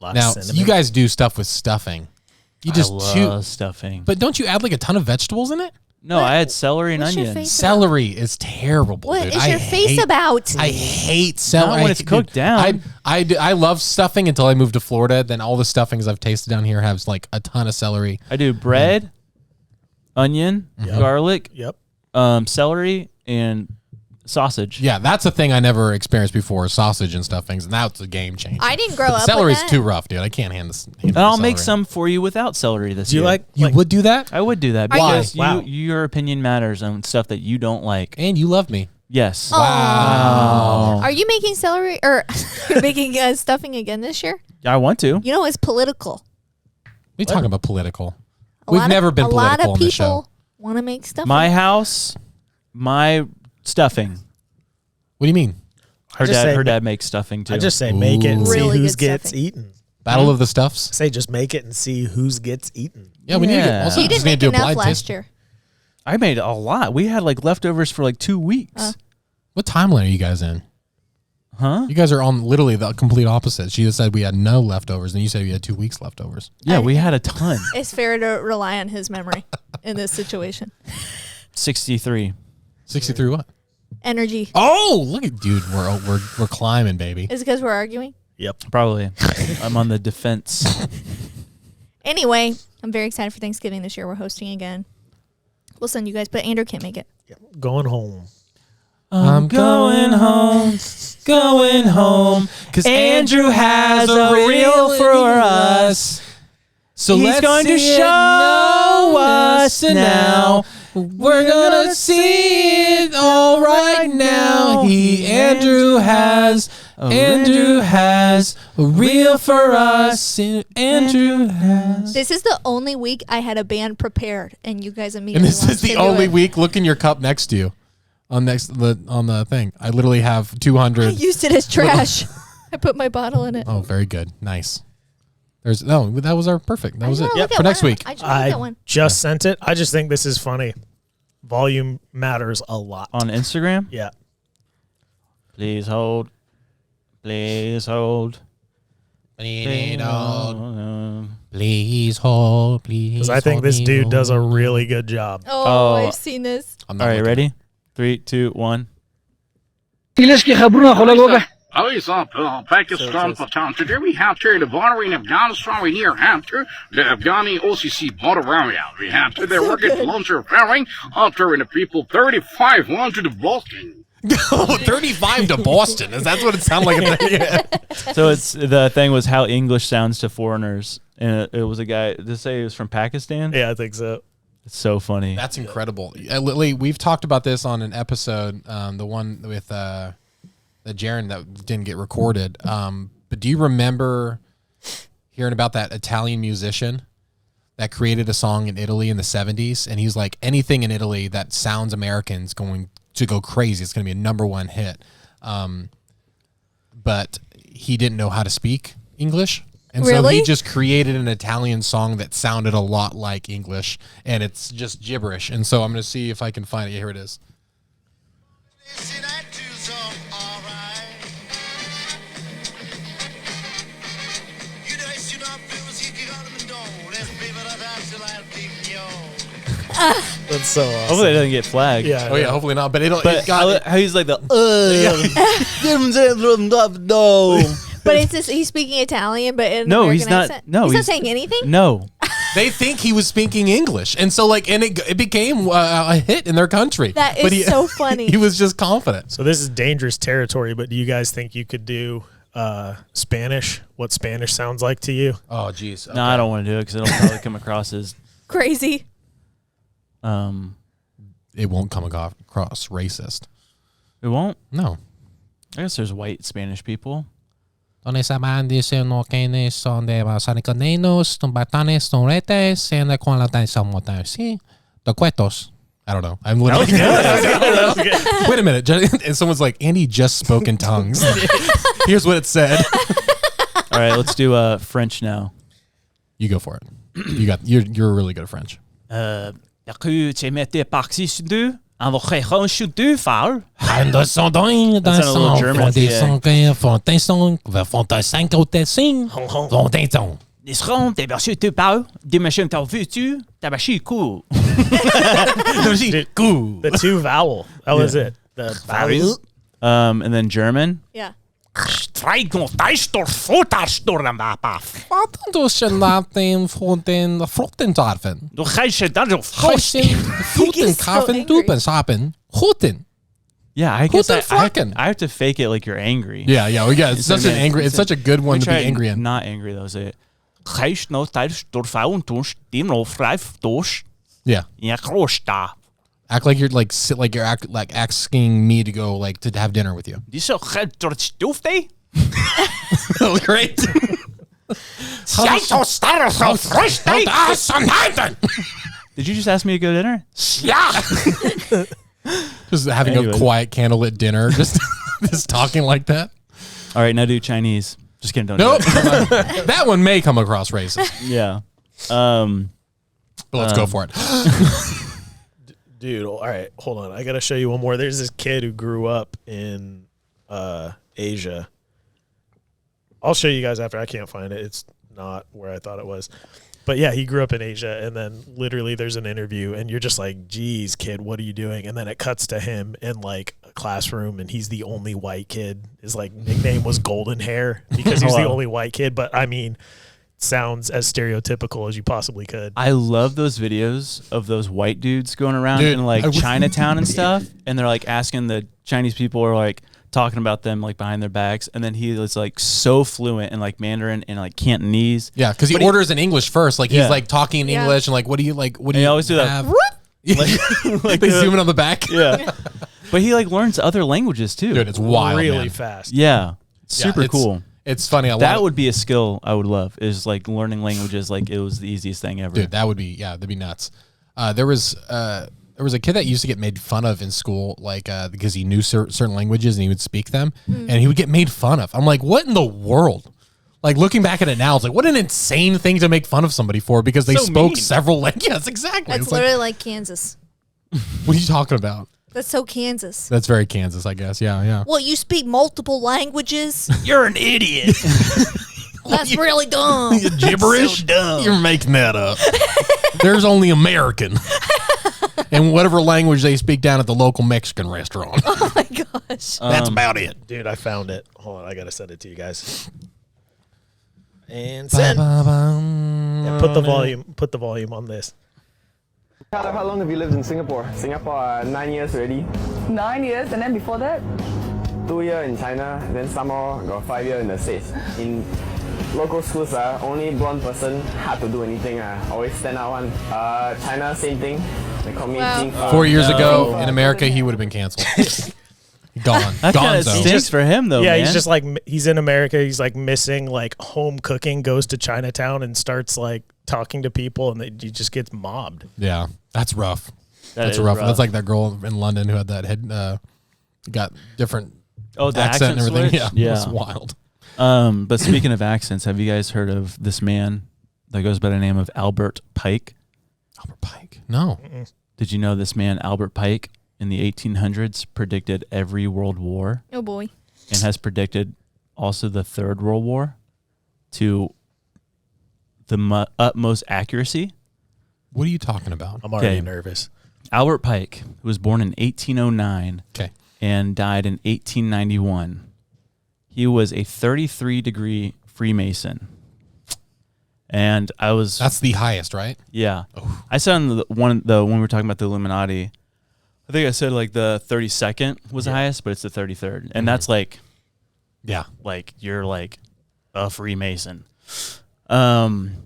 [SPEAKER 5] Lot
[SPEAKER 2] Now,
[SPEAKER 5] of cinnamon.
[SPEAKER 2] you guys do stuff with stuffing. You just
[SPEAKER 1] I
[SPEAKER 2] chew.
[SPEAKER 1] love stuffing.
[SPEAKER 2] But don't you add like a ton of vegetables in it?
[SPEAKER 1] No, I had celery and
[SPEAKER 4] What's your
[SPEAKER 1] onions.
[SPEAKER 4] face
[SPEAKER 2] Celery is terrible.
[SPEAKER 4] What
[SPEAKER 2] dude.
[SPEAKER 4] is your face about?
[SPEAKER 2] I hate celery.
[SPEAKER 1] Not when it's cooked down.
[SPEAKER 2] I love stuffing until I moved to Florida. Then all the stuffings I've tasted down here has like a ton of celery.
[SPEAKER 1] I do bread, onion, garlic,
[SPEAKER 5] Yep.
[SPEAKER 1] celery, and sausage.
[SPEAKER 2] Yeah, that's a thing I never experienced before, sausage and stuffings, and that's a game changer.
[SPEAKER 4] I didn't grow up
[SPEAKER 2] Celery's
[SPEAKER 4] with that.
[SPEAKER 2] too rough, dude. I can't handle this.
[SPEAKER 1] And I'll make some for you without celery this
[SPEAKER 5] Do you
[SPEAKER 1] year.
[SPEAKER 5] like
[SPEAKER 2] would do that?
[SPEAKER 1] I would do that
[SPEAKER 4] Are you-
[SPEAKER 1] because
[SPEAKER 5] Wow.
[SPEAKER 1] your opinion matters on stuff that you don't like.
[SPEAKER 2] And you love me.
[SPEAKER 1] Yes.
[SPEAKER 2] Wow.
[SPEAKER 4] Are you making celery or making stuffing again this year?
[SPEAKER 1] I want to.
[SPEAKER 4] You know, it's political.
[SPEAKER 2] We talking about political.
[SPEAKER 4] A
[SPEAKER 2] We've
[SPEAKER 4] lot
[SPEAKER 2] never
[SPEAKER 4] of,
[SPEAKER 2] been
[SPEAKER 4] a lot
[SPEAKER 2] political
[SPEAKER 4] of
[SPEAKER 2] on the show.
[SPEAKER 4] people want to make stuffing.
[SPEAKER 1] My house, my stuffing.
[SPEAKER 2] What do you mean?
[SPEAKER 1] Her
[SPEAKER 5] just say
[SPEAKER 1] dad. Her
[SPEAKER 5] ma-
[SPEAKER 1] dad makes stuffing too.
[SPEAKER 5] I just say make it and see
[SPEAKER 4] Really
[SPEAKER 5] who
[SPEAKER 4] good
[SPEAKER 5] gets
[SPEAKER 4] stuffing.
[SPEAKER 5] eaten.
[SPEAKER 2] Battle of the Stuffs?
[SPEAKER 5] Say just make it and see who gets eaten.
[SPEAKER 2] Yeah, we need to
[SPEAKER 1] Yeah.
[SPEAKER 2] also
[SPEAKER 4] you
[SPEAKER 2] just
[SPEAKER 4] didn't
[SPEAKER 2] need to
[SPEAKER 4] make
[SPEAKER 2] do a
[SPEAKER 4] enough
[SPEAKER 2] blind
[SPEAKER 4] last
[SPEAKER 2] taste.
[SPEAKER 4] year.
[SPEAKER 1] I made a lot. We had like leftovers for like 2 weeks.
[SPEAKER 2] What timeline are you guys in?
[SPEAKER 1] Huh?
[SPEAKER 2] You guys are on literally the complete opposite. She just said we had no leftovers, and you said we had 2 weeks leftovers.
[SPEAKER 1] Yeah, we had a ton.
[SPEAKER 4] It's fair to rely on his memory in this situation.
[SPEAKER 1] 63.
[SPEAKER 2] 63 what?
[SPEAKER 4] Energy.
[SPEAKER 2] Oh, look at dude, we're climbing, baby.
[SPEAKER 4] Is it because we're arguing?
[SPEAKER 5] Yep.
[SPEAKER 1] Probably. I'm on the defense.
[SPEAKER 4] Anyway, I'm very excited for Thanksgiving this year. We're hosting again. We'll send you guys, but Andrew can't make it.
[SPEAKER 5] Yep. Going home.
[SPEAKER 1] I'm going home, because Andrew has a reel for us.
[SPEAKER 2] So
[SPEAKER 1] He's going to show us now. We're gonna see it all right now. Andrew has a reel for us. Andrew has.
[SPEAKER 4] This is the only week I had a band prepared, and you guys
[SPEAKER 2] And
[SPEAKER 4] immediately
[SPEAKER 2] this
[SPEAKER 4] lost
[SPEAKER 2] is the
[SPEAKER 4] to do
[SPEAKER 2] only
[SPEAKER 4] it.
[SPEAKER 2] week. Look in your cup next to you, on the thing. I literally have
[SPEAKER 4] I
[SPEAKER 2] 200.
[SPEAKER 4] used it as trash. I put my bottle in it.
[SPEAKER 2] Oh, very good, nice. That was our perfect. That was it.
[SPEAKER 4] Look at
[SPEAKER 2] For next
[SPEAKER 4] one.
[SPEAKER 2] week.
[SPEAKER 4] I just looked at
[SPEAKER 5] I
[SPEAKER 4] one.
[SPEAKER 5] just sent it. I just think this is funny. Volume matters a lot.
[SPEAKER 1] On Instagram?
[SPEAKER 5] Yeah.
[SPEAKER 1] Please hold. Please hold.
[SPEAKER 2] Please hold. Please hold. Please.
[SPEAKER 5] Because I think this dude does a really good job.
[SPEAKER 4] Oh,
[SPEAKER 1] Oh.
[SPEAKER 4] I've seen this.
[SPEAKER 2] I'm
[SPEAKER 1] All
[SPEAKER 2] not
[SPEAKER 1] right,
[SPEAKER 2] looking.
[SPEAKER 1] ready? 3, 2, 1.
[SPEAKER 8] Pakistan, Patan. Today we have here the border in Afghanistan. We here have to the Afghani OCC border area. We have to the rocket launcher firing after the people 35 on to the Boston.
[SPEAKER 2] 35 to Boston. Is that what it sounded like?
[SPEAKER 1] So the thing was how English sounds to foreigners. And it was a guy, did it say he was from Pakistan?
[SPEAKER 5] Yeah, I think so.
[SPEAKER 1] It's so funny.
[SPEAKER 2] That's incredible. Lily, we've talked about this on an episode, the one with the Jaron that didn't get recorded. But do you remember hearing about that Italian musician that created a song in Italy in the 70s? And he's like, anything in Italy that sounds American is going to go crazy. It's going to be a #1 hit. But he didn't know how to speak English. And so
[SPEAKER 4] Really?
[SPEAKER 2] he just created an Italian song that sounded a lot like English, and it's just gibberish. And so I'm going to see if I can find it. Here it is.
[SPEAKER 5] That's so awesome.
[SPEAKER 1] Hopefully it doesn't get flagged.
[SPEAKER 5] Yeah.
[SPEAKER 2] Oh yeah, hopefully not. But
[SPEAKER 1] But
[SPEAKER 2] it got
[SPEAKER 1] how he's like the,
[SPEAKER 4] But it's just, he's speaking Italian, but in
[SPEAKER 1] No,
[SPEAKER 4] American
[SPEAKER 1] he's not.
[SPEAKER 4] accent.
[SPEAKER 1] No,
[SPEAKER 4] he's not
[SPEAKER 1] he's
[SPEAKER 4] saying anything.
[SPEAKER 1] No,
[SPEAKER 2] They think he was speaking English, and so like, and it became a hit in their country.
[SPEAKER 4] That is
[SPEAKER 2] But
[SPEAKER 4] so funny.
[SPEAKER 2] He was just confident.
[SPEAKER 5] So this is dangerous territory, but do you guys think you could do Spanish? What Spanish sounds like to you?
[SPEAKER 2] Oh, jeez.
[SPEAKER 1] no, I don't want to do it because it'll probably come across as
[SPEAKER 4] Crazy.
[SPEAKER 2] It won't come across racist.
[SPEAKER 1] It won't.
[SPEAKER 2] No.
[SPEAKER 1] I guess there's white Spanish people.
[SPEAKER 2] Donde estaban diciendo que no son de sanicanenos, son batanes, son retes, and the quality some sí, the cuetos. I don't know. I'm literally. Wait a minute. And someone's like, Andy just spoke in tongues. Here's what it said.
[SPEAKER 1] All right, let's do French now.
[SPEAKER 2] You go for it. You're really good at French.
[SPEAKER 1] And that's a little German.
[SPEAKER 5] The two vowel. That was it. The vowel.
[SPEAKER 1] And then German.
[SPEAKER 4] Yeah.
[SPEAKER 1] Yeah, I guess
[SPEAKER 2] Guten
[SPEAKER 1] I have to fake it like you're angry.
[SPEAKER 2] Yeah. We got it's such an angry. It's such a good one to be angry in.
[SPEAKER 1] Not angry though. Say it.
[SPEAKER 2] Yeah. Act like you're like asking me to go like to have dinner with you. Great.
[SPEAKER 1] Did you just ask me to go to dinner?
[SPEAKER 2] Just having a quiet candlelit dinner, just talking like that.
[SPEAKER 1] All right, now do Chinese. Just kidding. Don't
[SPEAKER 2] Nope.
[SPEAKER 1] do it.
[SPEAKER 2] That one may come across racist.
[SPEAKER 1] Yeah.
[SPEAKER 2] But let's go for it.
[SPEAKER 5] Dude, all right, hold on. I got to show you one more. There's this kid who grew up in Asia. I'll show you guys after. I can't find it. It's not where I thought it was. But yeah, he grew up in Asia, and then literally there's an interview, and you're just like, geez, kid, what are you doing? And then it cuts to him in like a classroom, and he's the only white kid. His like nickname was Golden Hair because he's the only white kid. But I mean, sounds as stereotypical as you possibly could.
[SPEAKER 1] I love those videos of those white dudes going around in like Chinatown and stuff, and they're like asking the Chinese people or like talking about them like behind their backs, and then he was like so fluent in like Mandarin and like Cantonese.
[SPEAKER 2] Yeah, because he orders in English first. Like he's like talking in
[SPEAKER 4] Yeah.
[SPEAKER 2] English and like, what do you like? What do you
[SPEAKER 1] always do that.
[SPEAKER 2] have?
[SPEAKER 1] Like
[SPEAKER 2] They zoom in on the back.
[SPEAKER 1] Yeah, but he like learns other languages too.
[SPEAKER 2] Dude, it's wild,
[SPEAKER 5] really
[SPEAKER 2] man.
[SPEAKER 5] fast.
[SPEAKER 1] Yeah, super
[SPEAKER 2] it's
[SPEAKER 1] cool.
[SPEAKER 2] It's funny.
[SPEAKER 1] That would be a skill I would love. Is like learning languages. Like it was the easiest thing ever.
[SPEAKER 2] Dude, that would be that'd be nuts. There was a kid that used to get made fun of in school, like because he knew certain languages and he would speak them, and he would get made fun of. I'm like, what in the world? Like looking back at it now, it's like what an insane thing to make fun of somebody for because they spoke
[SPEAKER 1] mean.
[SPEAKER 2] several languages. Yes, exactly.
[SPEAKER 4] That's
[SPEAKER 2] It's
[SPEAKER 4] literally like Kansas.
[SPEAKER 2] what are you talking about?
[SPEAKER 4] That's so Kansas.
[SPEAKER 2] That's very Kansas, I guess. Yeah.
[SPEAKER 4] Well, you speak multiple languages.
[SPEAKER 1] You're an idiot.
[SPEAKER 4] That's really dumb.
[SPEAKER 2] Gibberish?
[SPEAKER 1] So dumb.
[SPEAKER 2] You're making that up. There's only American. And whatever language they speak down at the local Mexican restaurant.
[SPEAKER 4] Oh my gosh.
[SPEAKER 2] That's about it.
[SPEAKER 5] Dude, I found it. Hold on, I got to send it to you guys. And send. Yeah, put the volume on this.
[SPEAKER 9] How long have you lived in Singapore? Singapore, 9 years already.
[SPEAKER 10] 9 years, and then before that?
[SPEAKER 9] 2 years in China, then some more, got 5 years in the States. In local schools, only blonde person, hard to do anything. Always stand out one. China, same thing. They call me Jing Fa.
[SPEAKER 2] 4 years ago in America, he would have been canceled. Gone.
[SPEAKER 1] That kind of
[SPEAKER 2] Gonzo.
[SPEAKER 1] stinks for him though.
[SPEAKER 5] Yeah,
[SPEAKER 1] man.
[SPEAKER 5] he's just like he's in America. He's like missing like home cooking. Goes to Chinatown and starts like talking to people, and he just gets mobbed.
[SPEAKER 2] Yeah, that's rough. That's
[SPEAKER 1] is
[SPEAKER 2] rough. That's like that girl in London who had that head, got different
[SPEAKER 1] the
[SPEAKER 2] accent and everything.
[SPEAKER 1] switch?
[SPEAKER 2] Yeah, it's wild.
[SPEAKER 1] But speaking of accents, have you guys heard of this man that goes by the name of Albert Pike?
[SPEAKER 2] Albert Pike? No.
[SPEAKER 1] Did you know this man, Albert Pike, in the 1800s predicted every world war
[SPEAKER 4] Oh boy.
[SPEAKER 1] and has predicted also the Third World War to the utmost accuracy?
[SPEAKER 2] What are you talking about?
[SPEAKER 5] I'm already
[SPEAKER 1] Okay.
[SPEAKER 5] nervous.
[SPEAKER 1] Albert Pike, who was born in 1809
[SPEAKER 2] Okay.
[SPEAKER 1] and died in 1891. he was a 33-degree Freemason. And I was...
[SPEAKER 2] That's the highest, right?
[SPEAKER 1] Yeah. Oh. I said on when we were talking about the Illuminati, I think I said like the 32nd was the highest, but it's the 33rd. And that's like...
[SPEAKER 2] Yeah.
[SPEAKER 1] Like, you're like a Freemason. One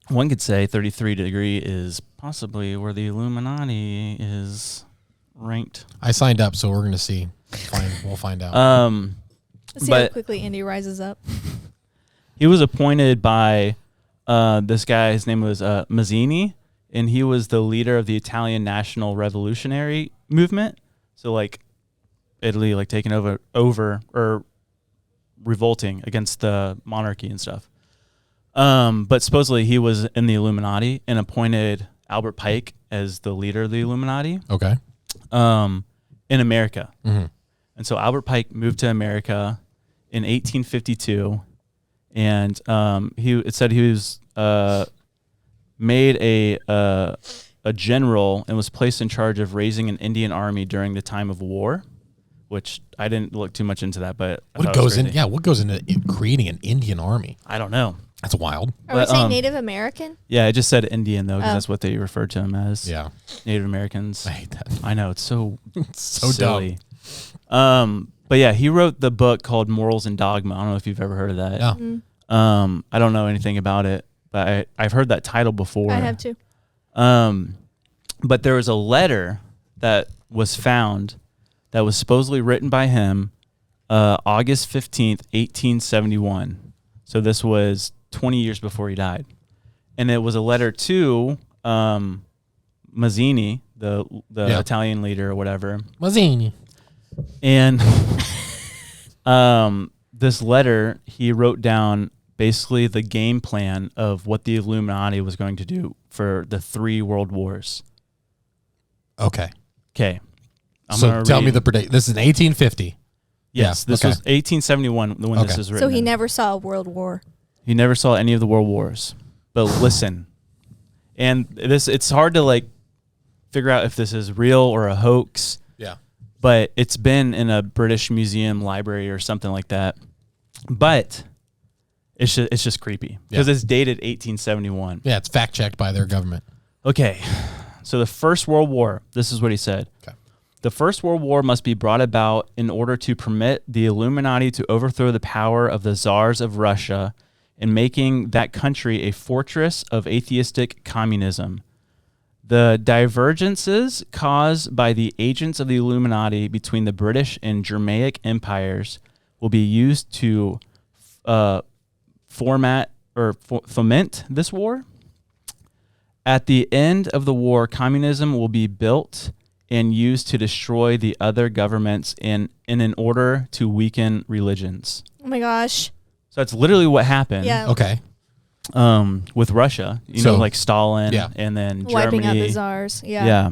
[SPEAKER 1] could say 33 degree is possibly where the Illuminati is ranked.
[SPEAKER 2] I signed up, so we're going to see. We'll find out.
[SPEAKER 4] Let's see how quickly Andy rises up.
[SPEAKER 1] He was appointed by this guy. His name was Mazzini, and he was the leader of the Italian National Revolutionary Movement. So, like, Italy, like, taking over or revolting against the monarchy and stuff. But supposedly he was in the Illuminati and appointed Albert Pike as the leader of the Illuminati.
[SPEAKER 2] Okay.
[SPEAKER 1] In America.
[SPEAKER 2] Mm-hmm.
[SPEAKER 1] And so Albert Pike moved to America in 1852, and it said he was made a general and was placed in charge of raising an Indian army during the time of war. Which I didn't look too much into that, but
[SPEAKER 2] what goes into creating an Indian army?
[SPEAKER 1] I don't know.
[SPEAKER 2] That's wild.
[SPEAKER 4] Are we saying Native American?
[SPEAKER 1] Yeah, I just said Indian though, because that's what they refer to them as.
[SPEAKER 2] Yeah,
[SPEAKER 1] Native Americans.
[SPEAKER 2] I hate that.
[SPEAKER 1] I know, it's so
[SPEAKER 2] so
[SPEAKER 1] silly. Dumb. But yeah, he wrote the book called Morals and Dogma. I don't know if you've ever heard of that.
[SPEAKER 2] Yeah.
[SPEAKER 4] Mm-hmm.
[SPEAKER 1] I don't know anything about it, but I've heard that title before.
[SPEAKER 4] I have too.
[SPEAKER 1] But there was a letter that was found that was supposedly written by him August 15th, 1871. So this was 20 years before he died. And it was a letter to Mazzini, the Italian leader or whatever.
[SPEAKER 2] Mazzini.
[SPEAKER 1] And this letter, he wrote down basically the game plan of what the Illuminati was going to do for the 3 world wars.
[SPEAKER 2] Okay.
[SPEAKER 1] So
[SPEAKER 2] tell me the prediction. This is 1850.
[SPEAKER 1] Yes, this was 1871 when this was written.
[SPEAKER 4] So he never saw a world war.
[SPEAKER 1] He never saw any of the world wars. But listen, and it's hard to like figure out if this is real or a hoax.
[SPEAKER 2] Yeah.
[SPEAKER 1] But it's been in a British museum library or something like that. But it's just creepy because it's dated 1871.
[SPEAKER 2] Yeah, it's fact checked by their government.
[SPEAKER 1] Okay. So the First World War, this is what he said.
[SPEAKER 2] Okay.
[SPEAKER 1] The First World War must be brought about in order to permit the Illuminati to overthrow the power of the czars of Russia in making that country a fortress of atheistic communism. The divergences caused by the agents of the Illuminati between the British and Germanic empires will be used to foment this war. At the end of the war, communism will be built and used to destroy the other governments in an order to weaken religions.
[SPEAKER 4] Oh my gosh.
[SPEAKER 1] So that's literally what happened.
[SPEAKER 4] Yeah.
[SPEAKER 2] Okay.
[SPEAKER 1] With Russia, you know, like Stalin, and then
[SPEAKER 4] wiping
[SPEAKER 1] Germany.
[SPEAKER 4] out the czars. Yeah.
[SPEAKER 1] Yeah.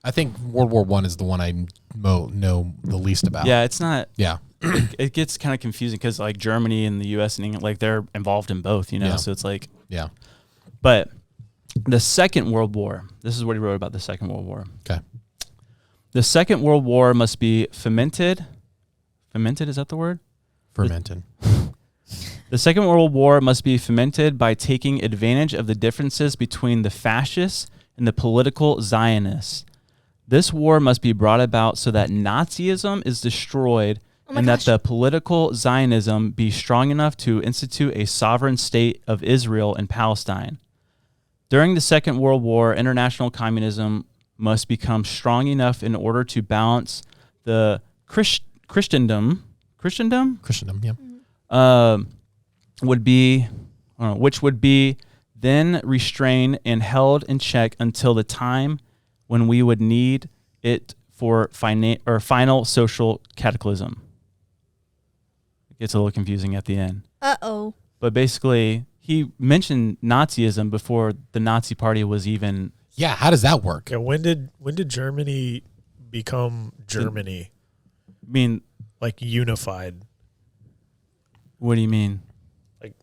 [SPEAKER 2] I think World War I is the one I know the least about.
[SPEAKER 1] Yeah, it's not.
[SPEAKER 2] Yeah.
[SPEAKER 1] It gets kind of confusing because like Germany and the U.S. and England, like they're involved in both, you know.
[SPEAKER 2] Yeah.
[SPEAKER 1] So it's like.
[SPEAKER 2] Yeah.
[SPEAKER 1] But the Second World War. This is what he wrote about the Second World War.
[SPEAKER 2] Okay.
[SPEAKER 1] The Second World War must be fomented. Fomented, is that the word?
[SPEAKER 2] Fermented.
[SPEAKER 1] The Second World War must be fomented by taking advantage of the differences between the fascists and the political Zionists. This war must be brought about so that Nazism is destroyed and that the political Zionism be strong enough to institute a sovereign state of Israel and Palestine. During the Second World War, international communism must become strong enough in order to balance the Christendom,
[SPEAKER 2] yeah.
[SPEAKER 1] Which would be then restrained and held in check until the time when we would need it for final social cataclysm. It gets a little confusing at the end.
[SPEAKER 4] Uh-oh.
[SPEAKER 1] But basically, he mentioned Nazism before the Nazi Party was even...
[SPEAKER 2] Yeah, how does that work?
[SPEAKER 5] Yeah, when did Germany become Germany?
[SPEAKER 1] I mean...
[SPEAKER 5] Like unified.
[SPEAKER 1] What do you mean?
[SPEAKER 5] Like,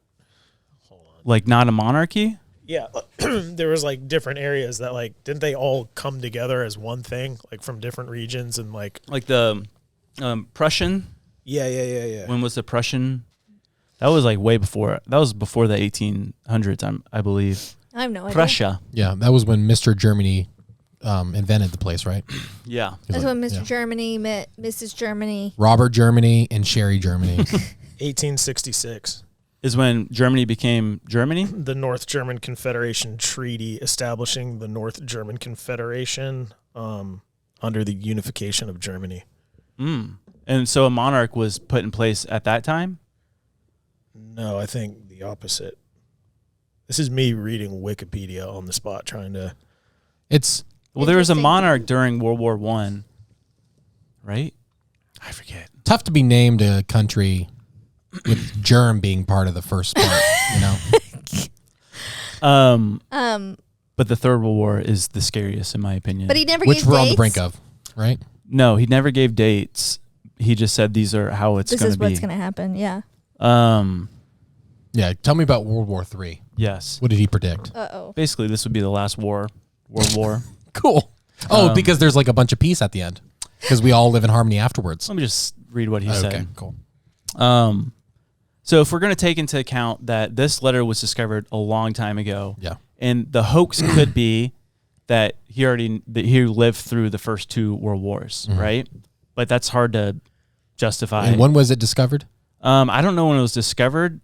[SPEAKER 5] hold on.
[SPEAKER 1] Like not a monarchy?
[SPEAKER 5] Yeah, there was like different areas that like, didn't they all come together as one thing? Like from different regions and like...
[SPEAKER 1] Like the Prussian
[SPEAKER 5] Yeah.
[SPEAKER 1] When was the Prussian? That was like way before. That was before the 1800s, I believe.
[SPEAKER 4] I have no idea.
[SPEAKER 1] Prussia.
[SPEAKER 2] Yeah, that was when Mr. Germany invented the place, right?
[SPEAKER 1] Yeah.
[SPEAKER 4] That's when Mr. Germany met Mrs. Germany.
[SPEAKER 2] Robert Germany and Sherry Germany.
[SPEAKER 5] 1866
[SPEAKER 1] is when Germany became Germany.
[SPEAKER 5] The North German Confederation Treaty establishing the North German Confederation under the unification of Germany.
[SPEAKER 1] And so a monarch was put in place at that time?
[SPEAKER 5] No, I think the opposite. This is me reading Wikipedia on the spot, trying to...
[SPEAKER 1] Well, there was a monarch during World War I, right? I forget.
[SPEAKER 2] Tough to be named a country with germ being part of the first part, you know?
[SPEAKER 1] But the Third World War is the scariest, in my opinion.
[SPEAKER 4] But he never
[SPEAKER 2] Which
[SPEAKER 4] gave
[SPEAKER 2] we're
[SPEAKER 4] dates?
[SPEAKER 2] on the brink of, right?
[SPEAKER 1] No, he never gave dates. He just said these are how it's going to be.
[SPEAKER 4] This is what's going to happen, yeah.
[SPEAKER 2] Yeah, tell me about World War III.
[SPEAKER 1] Yes.
[SPEAKER 2] What did he predict?
[SPEAKER 4] Uh-oh.
[SPEAKER 1] Basically, this would be the last war, World War.
[SPEAKER 2] Cool. Oh, because there's like a bunch of peace at the end. Because we all live in harmony afterwards.
[SPEAKER 1] Let me just read what he said.
[SPEAKER 2] Okay, cool.
[SPEAKER 1] So if we're going to take into account that this letter was discovered a long time ago,
[SPEAKER 2] yeah,
[SPEAKER 1] and the hoax could be that he lived through the first two world wars, right? But that's hard to justify.
[SPEAKER 2] And when was it discovered?
[SPEAKER 1] I don't know when it was discovered.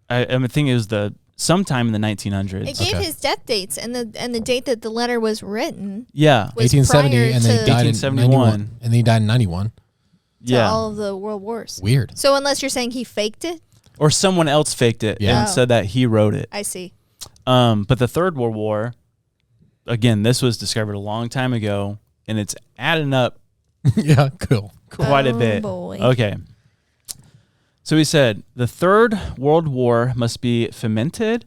[SPEAKER 1] I think it was sometime in the 1900s.
[SPEAKER 4] It gave his death dates and the date that the letter was written.
[SPEAKER 1] Yeah,
[SPEAKER 2] 1870, and then he died in 91, and he died in 91.
[SPEAKER 1] Yeah,
[SPEAKER 4] all of the world wars.
[SPEAKER 2] Weird.
[SPEAKER 4] So unless you're saying he faked it,
[SPEAKER 1] or someone else faked it and said that he wrote it.
[SPEAKER 4] I see.
[SPEAKER 1] But the Third World War, again, this was discovered a long time ago, and it's adding up.
[SPEAKER 2] Yeah, cool.
[SPEAKER 1] Quite a bit.
[SPEAKER 4] Boy.
[SPEAKER 1] Okay. So he said, the Third World War must be fomented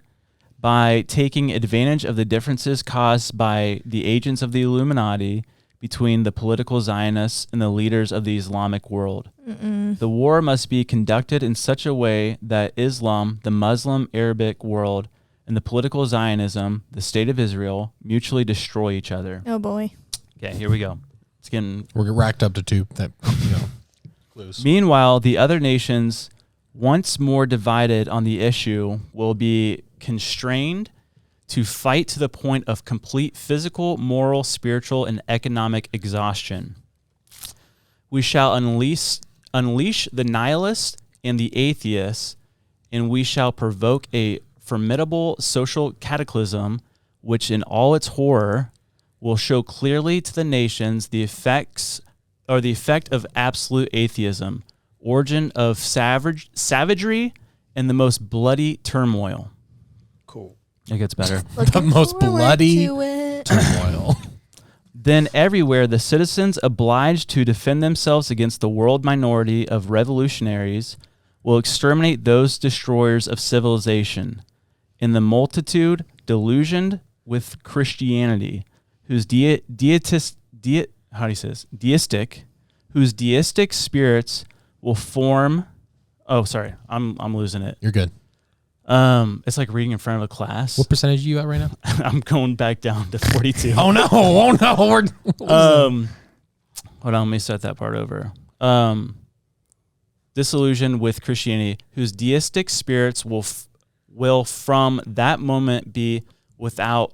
[SPEAKER 1] by taking advantage of the differences caused by the agents of the Illuminati between the political Zionists and the leaders of the Islamic world. The war must be conducted in such a way that Islam, the Muslim Arabic world, and the political Zionism, the state of Israel, mutually destroy each other.
[SPEAKER 4] Oh, boy.
[SPEAKER 1] Okay, here we go. It's getting...
[SPEAKER 2] We're racked up to two. Clues.
[SPEAKER 1] Meanwhile, the other nations, once more divided on the issue, will be constrained to fight to the point of complete physical, moral, spiritual, and economic exhaustion. We shall unleash the nihilists and the atheists, and we shall provoke a formidable social cataclysm, which in all its horror will show clearly to the nations the effect of absolute atheism, origin of savagery, and the most bloody turmoil.
[SPEAKER 5] Cool.
[SPEAKER 1] It gets better.
[SPEAKER 2] The most bloody turmoil.
[SPEAKER 1] Then everywhere the citizens obliged to defend themselves against the world minority of revolutionaries will exterminate those destroyers of civilization. In the multitude delusioned with Christianity, whose deistic spirits will form. Oh, sorry, I'm losing it.
[SPEAKER 2] You're good.
[SPEAKER 1] It's like reading in front of a class.
[SPEAKER 2] What percentage are you at right now?
[SPEAKER 1] I'm going back down to 42.
[SPEAKER 2] Oh no! Oh no!
[SPEAKER 1] Hold on, let me start that part over. Disillusioned with Christianity, whose deistic spirits will from that moment be without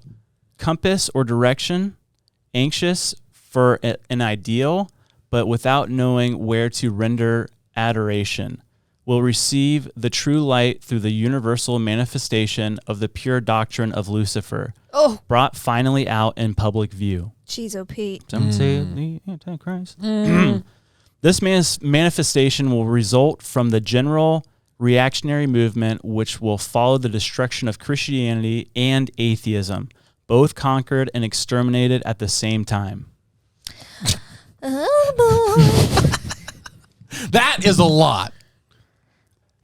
[SPEAKER 1] compass or direction, anxious for an ideal, but without knowing where to render adoration, will receive the true light through the universal manifestation of the pure doctrine of Lucifer, brought finally out in public view.
[SPEAKER 4] Jeez, Pete.
[SPEAKER 1] Some say the Antichrist. This manifestation will result from the general reactionary movement which will follow the destruction of Christianity and atheism, both conquered and exterminated at the same time.
[SPEAKER 4] Oh, boy.
[SPEAKER 2] That is a lot.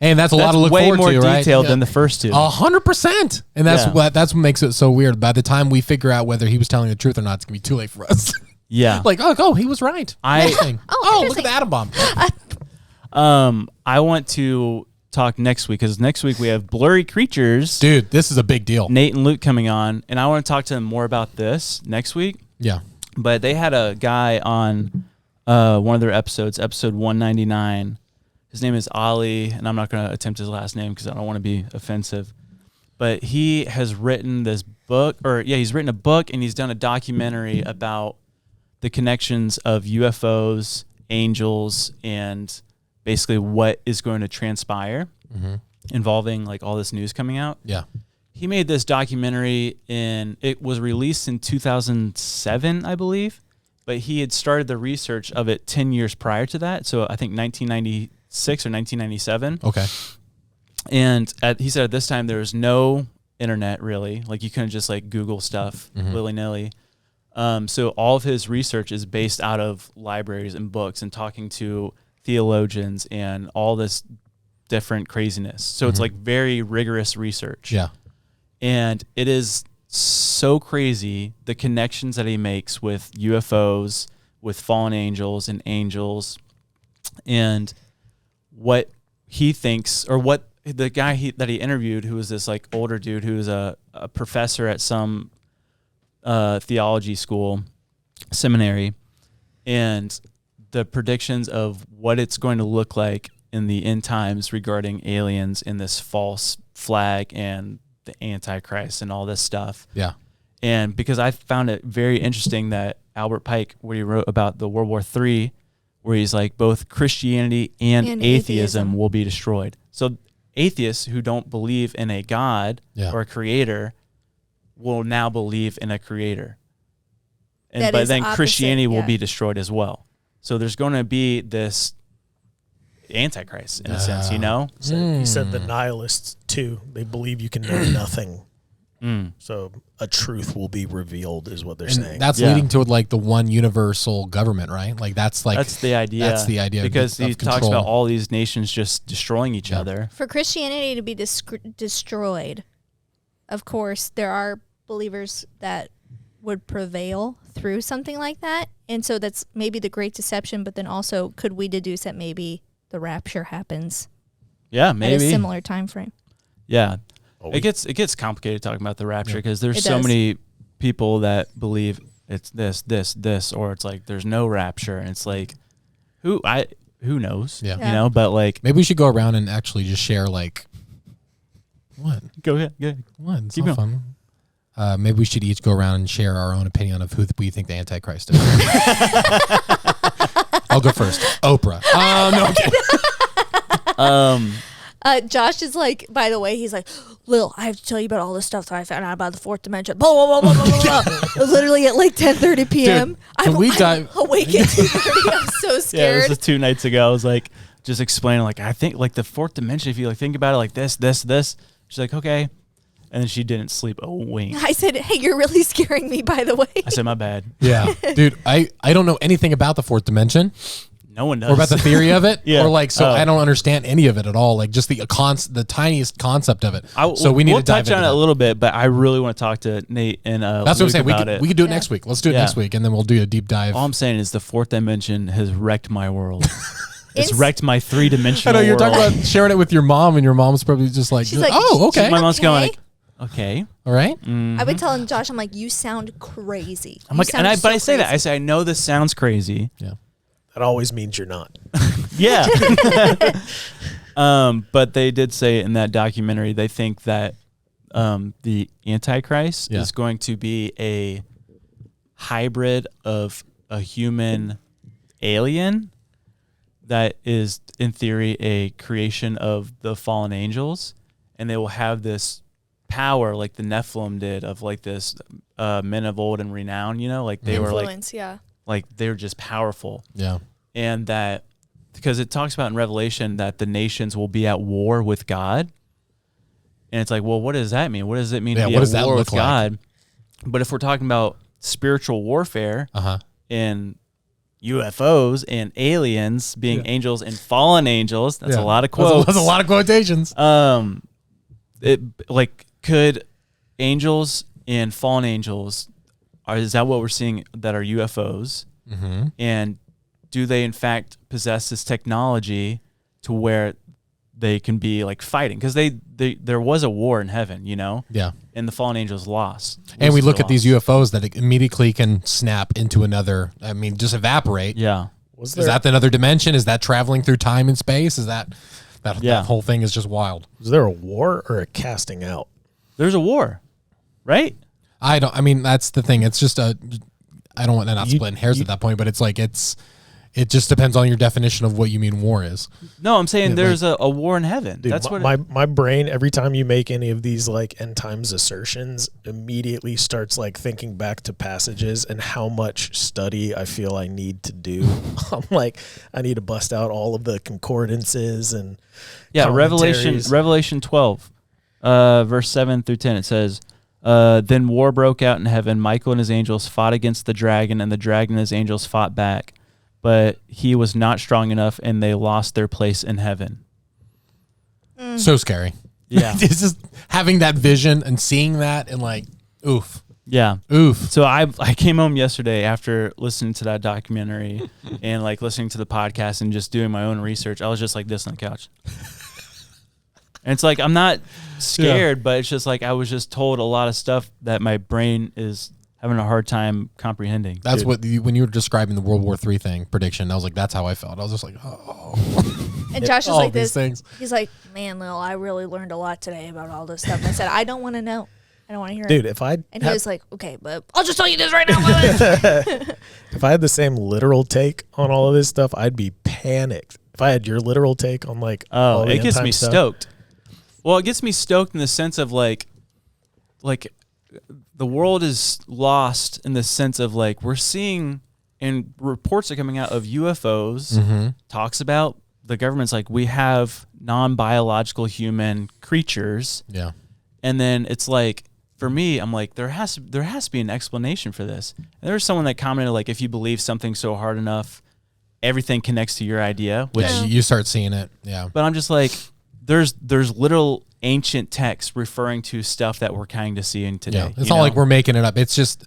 [SPEAKER 2] And that's a lot to look
[SPEAKER 1] way
[SPEAKER 2] forward
[SPEAKER 1] more
[SPEAKER 2] to, right?
[SPEAKER 1] detailed than the first two.
[SPEAKER 2] 100%. And that's what makes it so weird. By the time we figure out whether he was telling the truth or not, it's going to be too late for us.
[SPEAKER 1] Yeah.
[SPEAKER 2] Like, oh, he was right. Look at the atom bomb.
[SPEAKER 1] I want to talk next week because next week we have Blurry Creatures.
[SPEAKER 2] Dude, this is a big deal.
[SPEAKER 1] Nate and Luke coming on, and I want to talk to them more about this next week.
[SPEAKER 2] Yeah.
[SPEAKER 1] But they had a guy on one of their episodes, episode 199, his name is Ali, and I'm not going to attempt his last name because I don't want to be offensive. But he has written this book, he's written a book and he's done a documentary about the connections of UFOs, angels, and basically what is going to transpire involving like all this news coming out.
[SPEAKER 2] Yeah.
[SPEAKER 1] He made this documentary it was released in 2007, I believe, but he had started the research of it 10 years prior to that. So I think 1996 or 1997.
[SPEAKER 2] Okay.
[SPEAKER 1] And he said at this time there was no internet really. Like you couldn't just like Google stuff willy-nilly. So all of his research is based out of libraries and books and talking to theologians and all this different craziness. So it's like very rigorous research.
[SPEAKER 2] Yeah.
[SPEAKER 1] And it is so crazy the connections that he makes with UFOs, with fallen angels and what he thinks, or what the guy that he interviewed, who was this like older dude who was a professor at some theology school, seminary, and the predictions of what it's going to look like in the end times regarding aliens and this false flag and the Antichrist and all this stuff.
[SPEAKER 2] Yeah.
[SPEAKER 1] And because I found it very interesting that Albert Pike, where he wrote about the World War III, where he's like both Christianity and atheism will be destroyed. So atheists who don't believe in a God or a creator will now believe in a creator. But then Christianity will be destroyed as well. So there's going to be this Antichrist in a sense, you know?
[SPEAKER 5] So he said the nihilists too. They believe you can know nothing. So a truth will be revealed is what they're saying.
[SPEAKER 2] That's leading to like the one universal government, right? Like that's the idea. That's the idea.
[SPEAKER 1] Because he talks about all these nations just destroying each other.
[SPEAKER 4] For Christianity to be destroyed, of course, there are believers that would prevail through something like that. And so that's maybe the great deception, but then also could we deduce that maybe the rapture happens
[SPEAKER 1] maybe
[SPEAKER 4] at a similar time frame?
[SPEAKER 1] Yeah. It gets complicated talking about the rapture because there's so many people that believe it's this, or it's like there's no rapture, and it's like who knows? Yeah. You know, but like
[SPEAKER 2] maybe we should go around and actually just share like what?
[SPEAKER 1] Go ahead.
[SPEAKER 2] What? It's not fun. Maybe we should each go around and share our own opinion of who we think the Antichrist is. I'll go first. Oprah. No, I'm kidding.
[SPEAKER 4] Josh is like, by the way, he's like, Lil, I have to tell you about all this stuff that I found out about the fourth dimension. Blah, blah, blah, blah, blah, blah. Literally at like 10:30 p.m.
[SPEAKER 2] Dude, I'm awake at
[SPEAKER 4] 2:30. I'm so scared.
[SPEAKER 1] Yeah, this was 2 nights ago. I was like, just explaining, like, I think like the fourth dimension, if you like think about it like this. She's like, okay. And then she didn't sleep a wink.
[SPEAKER 4] I said, hey, you're really scaring me, by the way.
[SPEAKER 1] I said, my bad.
[SPEAKER 2] Yeah. Dude, I don't know anything about the fourth dimension.
[SPEAKER 1] No one does.
[SPEAKER 2] Or about the theory of it.
[SPEAKER 1] Yeah.
[SPEAKER 2] Or like, so I don't understand any of it at all. Like just the tiniest concept of it. So we need to dive
[SPEAKER 1] touch on it a little bit, but I really want to talk to Nate and
[SPEAKER 2] that's
[SPEAKER 1] Luke
[SPEAKER 2] what I'm saying. We could do it next week. Let's do it next week, and then we'll do a deep dive.
[SPEAKER 1] All I'm saying is the fourth dimension has wrecked my world. It's wrecked my 3-dimensional
[SPEAKER 2] I know you're
[SPEAKER 1] world.
[SPEAKER 2] talking about sharing it with your mom, and your mom's probably just like, oh, okay.
[SPEAKER 1] My mom's going like, okay.
[SPEAKER 2] All right.
[SPEAKER 1] Mm-hmm.
[SPEAKER 4] I've been telling Josh, I'm like, you sound crazy.
[SPEAKER 1] I'm like, but I say that. I say, I know this sounds crazy.
[SPEAKER 2] Yeah.
[SPEAKER 5] That always means you're not.
[SPEAKER 1] Yeah. But they did say in that documentary, they think that the Antichrist is going to be a hybrid of a human alien that is, in theory, a creation of the fallen angels. And they will have this power like the Nephilim did of like this men of old and renown, you know, like they were like they were just powerful.
[SPEAKER 2] Yeah.
[SPEAKER 1] And that because it talks about in Revelation that the nations will be at war with God. And it's like, well, what does that mean? What does it mean to be at war with God? But if we're talking about spiritual warfare and UFOs and aliens being angels and fallen angels, that's a lot of quotes.
[SPEAKER 2] That's a lot of quotations.
[SPEAKER 1] It like could angels and fallen angels is that what we're seeing that are UFOs?
[SPEAKER 2] Mm-hmm.
[SPEAKER 1] And do they in fact possess this technology to where they can be like fighting? Because there was a war in heaven, you know?
[SPEAKER 2] Yeah.
[SPEAKER 1] And the fallen angels lost.
[SPEAKER 2] And we look at these UFOs that immediately can snap into another, I mean, just evaporate.
[SPEAKER 1] Yeah.
[SPEAKER 2] Is that another dimension? Is that traveling through time and space? Is that whole thing is just wild?
[SPEAKER 5] Was there a war or a casting out?
[SPEAKER 1] There's a war, right?
[SPEAKER 2] I mean, that's the thing. It's just I don't want to not splitting hairs at that point, but it's like it just depends on your definition of what you mean war is.
[SPEAKER 1] No, I'm saying there's a war in heaven.
[SPEAKER 5] Dude,
[SPEAKER 1] that's what
[SPEAKER 5] my brain, every time you make any of these like end times assertions, immediately starts like thinking back to passages and how much study I feel I need to do. I'm like, I need to bust out all of the concordances and
[SPEAKER 1] Revelation 12, verse 7 through 10. It says, then war broke out in heaven. Michael and his angels fought against the dragon, and the dragon and his angels fought back. But he was not strong enough, and they lost their place in heaven.
[SPEAKER 2] So scary.
[SPEAKER 1] Yeah.
[SPEAKER 2] It's just having that vision and seeing that and like, oof.
[SPEAKER 1] Yeah.
[SPEAKER 2] Oof.
[SPEAKER 1] So I came home yesterday after listening to that documentary and like listening to the podcast and just doing my own research. I was just like this on the couch. And it's like, I'm not scared, but it's just like I was just told a lot of stuff that my brain is having a hard time comprehending.
[SPEAKER 2] That's when you were describing the World War III thing prediction, I was like, that's how I felt. I was just like, oh.
[SPEAKER 4] And Josh is like this.
[SPEAKER 2] Things.
[SPEAKER 4] He's like, man, Lil, I really learned a lot today about all this stuff. And I said, I don't want to know. I don't want to hear it.
[SPEAKER 5] Dude, if I
[SPEAKER 4] and he was like, okay, but I'll just tell you this right now.
[SPEAKER 5] If I had the same literal take on all of this stuff, I'd be panicked. If I had your literal take on like, all the
[SPEAKER 1] it gets me
[SPEAKER 5] stuff.
[SPEAKER 1] stoked. Well, it gets me stoked in the sense of like the world is lost in the sense of like we're seeing and reports are coming out of UFOs, talks about the government's like we have non-biological human creatures.
[SPEAKER 2] Yeah.
[SPEAKER 1] And then it's like for me, I'm like there has to be an explanation for this. And there's someone that commented like if you believe something so hard enough, everything connects to your idea, which
[SPEAKER 2] you start seeing it. Yeah.
[SPEAKER 1] But I'm just like there's little ancient texts referring to stuff that we're kind of seeing today.
[SPEAKER 2] Yeah. It's not like we're making it up. It's just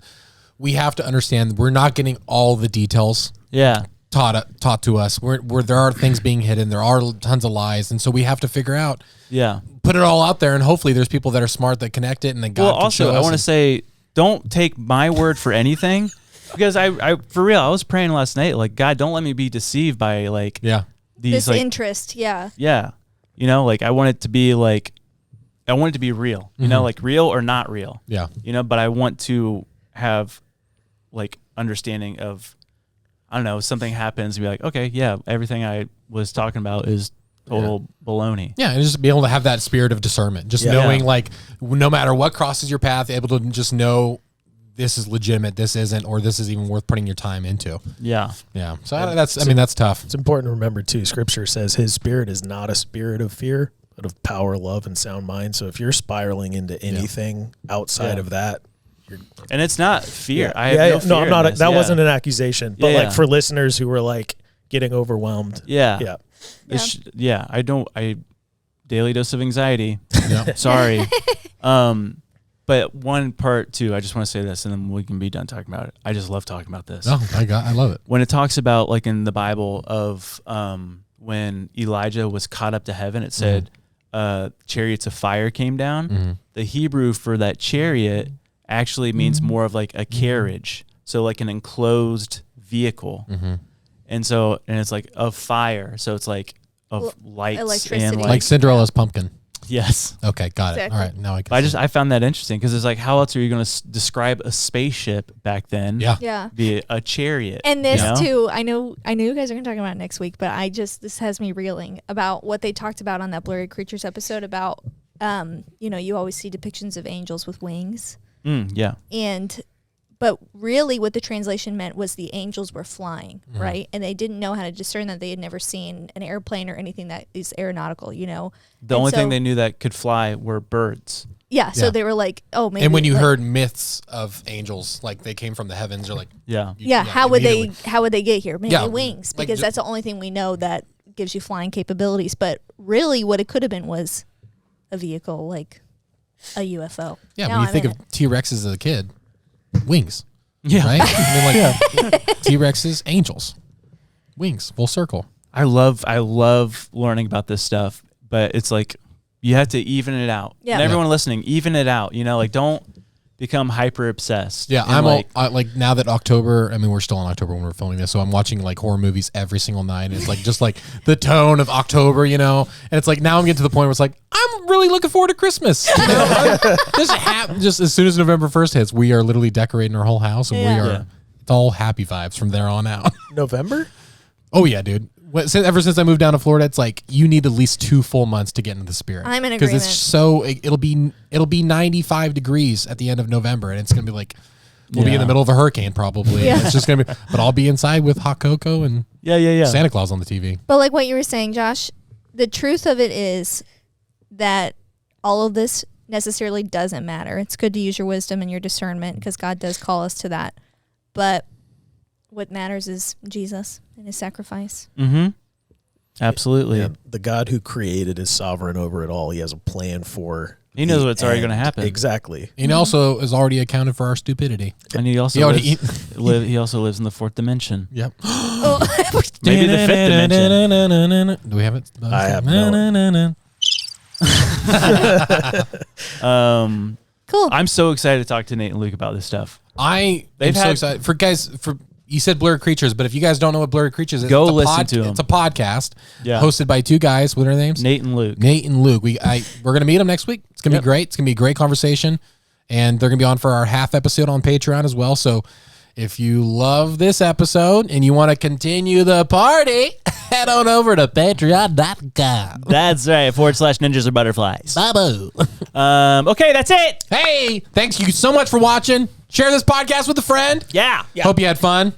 [SPEAKER 2] we have to understand we're not getting all the details.
[SPEAKER 1] Yeah.
[SPEAKER 2] Taught to us. Where there are things being hidden, there are tons of lies, and so we have to figure out.
[SPEAKER 1] Yeah.
[SPEAKER 2] Put it all out there, and hopefully there's people that are smart that connect it, and then God. Well,
[SPEAKER 1] also I want to say, don't take my word for anything, because I for real I was praying last night like God, don't let me be deceived by like these
[SPEAKER 4] this
[SPEAKER 1] like
[SPEAKER 4] interest. Yeah.
[SPEAKER 1] Yeah. You know, like I want it to be real, you know, like real or not real.
[SPEAKER 2] Yeah.
[SPEAKER 1] You know, but I want to have like understanding of, I don't know, something happens and be like, okay, yeah, everything I was talking about is total baloney.
[SPEAKER 2] Yeah. And just be able to have that spirit of discernment, just knowing like no matter what crosses your path, able to just know this is legitimate, this isn't, or this is even worth putting your time into.
[SPEAKER 1] Yeah.
[SPEAKER 2] Yeah. So that's tough.
[SPEAKER 5] It's important to remember too, scripture says his spirit is not a spirit of fear, but of power, love, and sound mind. So if you're spiraling into anything outside of that,
[SPEAKER 1] and it's not fear. I have no fear.
[SPEAKER 5] No, I'm not. That wasn't an accusation. But like for listeners who were like getting overwhelmed.
[SPEAKER 1] Yeah. I daily dose of anxiety. Sorry. But one part too, I just want to say this and then we can be done talking about it. I just love talking about this.
[SPEAKER 2] Oh my God, I love it.
[SPEAKER 1] When it talks about like in the Bible of when Elijah was caught up to heaven, it said chariots of fire came down. The Hebrew for that chariot actually means more of like a carriage. So like an enclosed vehicle. And it's like of fire. So it's like of lights
[SPEAKER 4] electricity.
[SPEAKER 1] and
[SPEAKER 2] like Cinderella's pumpkin.
[SPEAKER 1] Yes.
[SPEAKER 2] Okay, got it. All right, now I can.
[SPEAKER 1] I found that interesting because it's like, how else are you going to describe a spaceship back then?
[SPEAKER 4] Yeah.
[SPEAKER 1] Be a chariot.
[SPEAKER 4] And this too, I know you guys are going to talk about it next week, but this has me reeling about what they talked about on that Blurry Creatures episode about, you always see depictions of angels with wings.
[SPEAKER 1] Yeah.
[SPEAKER 4] But really what the translation meant was the angels were flying, right? And they didn't know how to discern that. They had never seen an airplane or anything that is aeronautical,
[SPEAKER 1] The only thing they knew that could fly were birds.
[SPEAKER 4] Yeah, so they were like, oh, maybe.
[SPEAKER 2] And when you heard myths of angels, like they came from the heavens, you're like,
[SPEAKER 4] how would they get here? Maybe wings,
[SPEAKER 2] like
[SPEAKER 4] because that's the only thing we know that gives you flying capabilities. But really what it could have been was a vehicle, like a UFO.
[SPEAKER 2] Yeah, when you think of T-Rexes as a kid, wings.
[SPEAKER 1] Yeah.
[SPEAKER 2] Right? And then T-Rexes, angels. Wings, full circle.
[SPEAKER 1] I love learning about this stuff, but it's like you have to even it out.
[SPEAKER 4] Yeah.
[SPEAKER 1] And everyone listening, even it out. Like don't become hyper obsessed.
[SPEAKER 2] Yeah,
[SPEAKER 1] And,
[SPEAKER 2] I'm
[SPEAKER 1] like,
[SPEAKER 2] like now that October. I mean, we're still in October when we're filming this, so I'm watching like horror movies every single night. And it's like just like the tone of October, you know. And it's like now I'm getting to the point where it's like I'm really looking forward to Christmas. You know? just as soon as November 1st hits, we are literally decorating our whole house, and we are it's all happy vibes from there on out.
[SPEAKER 5] November?
[SPEAKER 2] Oh yeah, dude. Ever since I moved down to Florida, it's like you need at least 2 full months to get into the spirit.
[SPEAKER 4] I'm in
[SPEAKER 2] because
[SPEAKER 4] agreement.
[SPEAKER 2] it's so it'll be 95 degrees at the end of November, and it's gonna be like we'll be in the middle of a hurricane probably. And it's just gonna be, but I'll be inside with hot cocoa and Santa Claus on the TV.
[SPEAKER 4] But like what you were saying, Josh, the truth of it is that all of this necessarily doesn't matter. It's good to use your wisdom and your discernment because God does call us to that. But what matters is Jesus and his sacrifice.
[SPEAKER 1] Mm-hmm. Absolutely.
[SPEAKER 5] Yeah, the God who created is sovereign over it all. He has a plan for.
[SPEAKER 1] He knows what's already going to happen.
[SPEAKER 5] Exactly.
[SPEAKER 2] He also has already accounted for our stupidity.
[SPEAKER 1] And he also he also lives in the 4th dimension.
[SPEAKER 2] Yep.
[SPEAKER 1] Maybe the 5th dimension.
[SPEAKER 2] Do we have it?
[SPEAKER 5] I have no.
[SPEAKER 4] Cool.
[SPEAKER 1] I'm so excited to talk to Nate and Luke about this stuff.
[SPEAKER 2] I'm so excited for you said Blurry Creatures, but if you guys don't know what Blurry Creatures is,
[SPEAKER 1] Go listen to them.
[SPEAKER 2] It's a podcast
[SPEAKER 1] hosted
[SPEAKER 2] by 2 guys. What are their names?
[SPEAKER 1] Nate and Luke.
[SPEAKER 2] We're gonna meet them next week. It's gonna be great. It's gonna be a great conversation, and they're gonna be on for our half episode on Patreon as well. So if you love this episode and you want to continue the party, head on over to patreon.com.
[SPEAKER 1] That's right. /ninjas or butterflies.
[SPEAKER 2] Babu.
[SPEAKER 1] Okay, that's it.
[SPEAKER 2] Hey, thanks you so much for watching. Share this podcast with a friend.
[SPEAKER 1] Yeah.
[SPEAKER 2] Hope you had fun.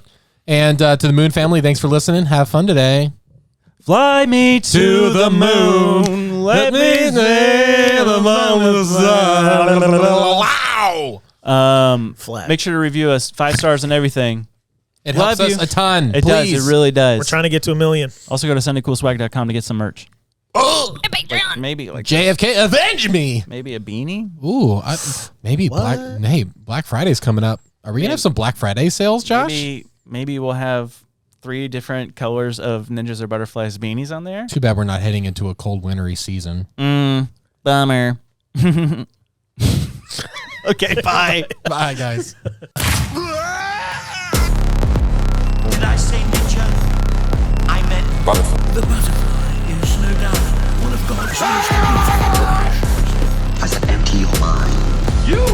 [SPEAKER 2] And to the Moon family, thanks for listening. Have fun today.
[SPEAKER 1] Fly me to the moon. Let me sail among the sun.
[SPEAKER 2] Wow.
[SPEAKER 5] Flat.
[SPEAKER 1] Make sure to review us 5 stars and everything.
[SPEAKER 2] It helps us a ton.
[SPEAKER 1] It does. It really does.
[SPEAKER 5] We're trying to get to 1 million.
[SPEAKER 1] Also go to SundayCoolSwag.com to get some merch.
[SPEAKER 2] Oh,
[SPEAKER 1] Maybe like
[SPEAKER 2] JFK, avenge me.
[SPEAKER 1] Maybe a beanie.
[SPEAKER 2] Ooh, maybe Black Friday's coming up. Are we gonna have some Black Friday sales, Josh?
[SPEAKER 1] Maybe we'll have 3 different colors of Ninjas or Butterflies beanies on there.
[SPEAKER 2] Too bad we're not heading into a cold, wintry season.
[SPEAKER 1] Bummer. Okay, bye.
[SPEAKER 2] Bye, guys.
[SPEAKER 6] Did I say ninja? I meant butterfly. The butterfly is no doubt one of God's most beautiful creations.
[SPEAKER 11] I said empty your mind.
[SPEAKER 6] You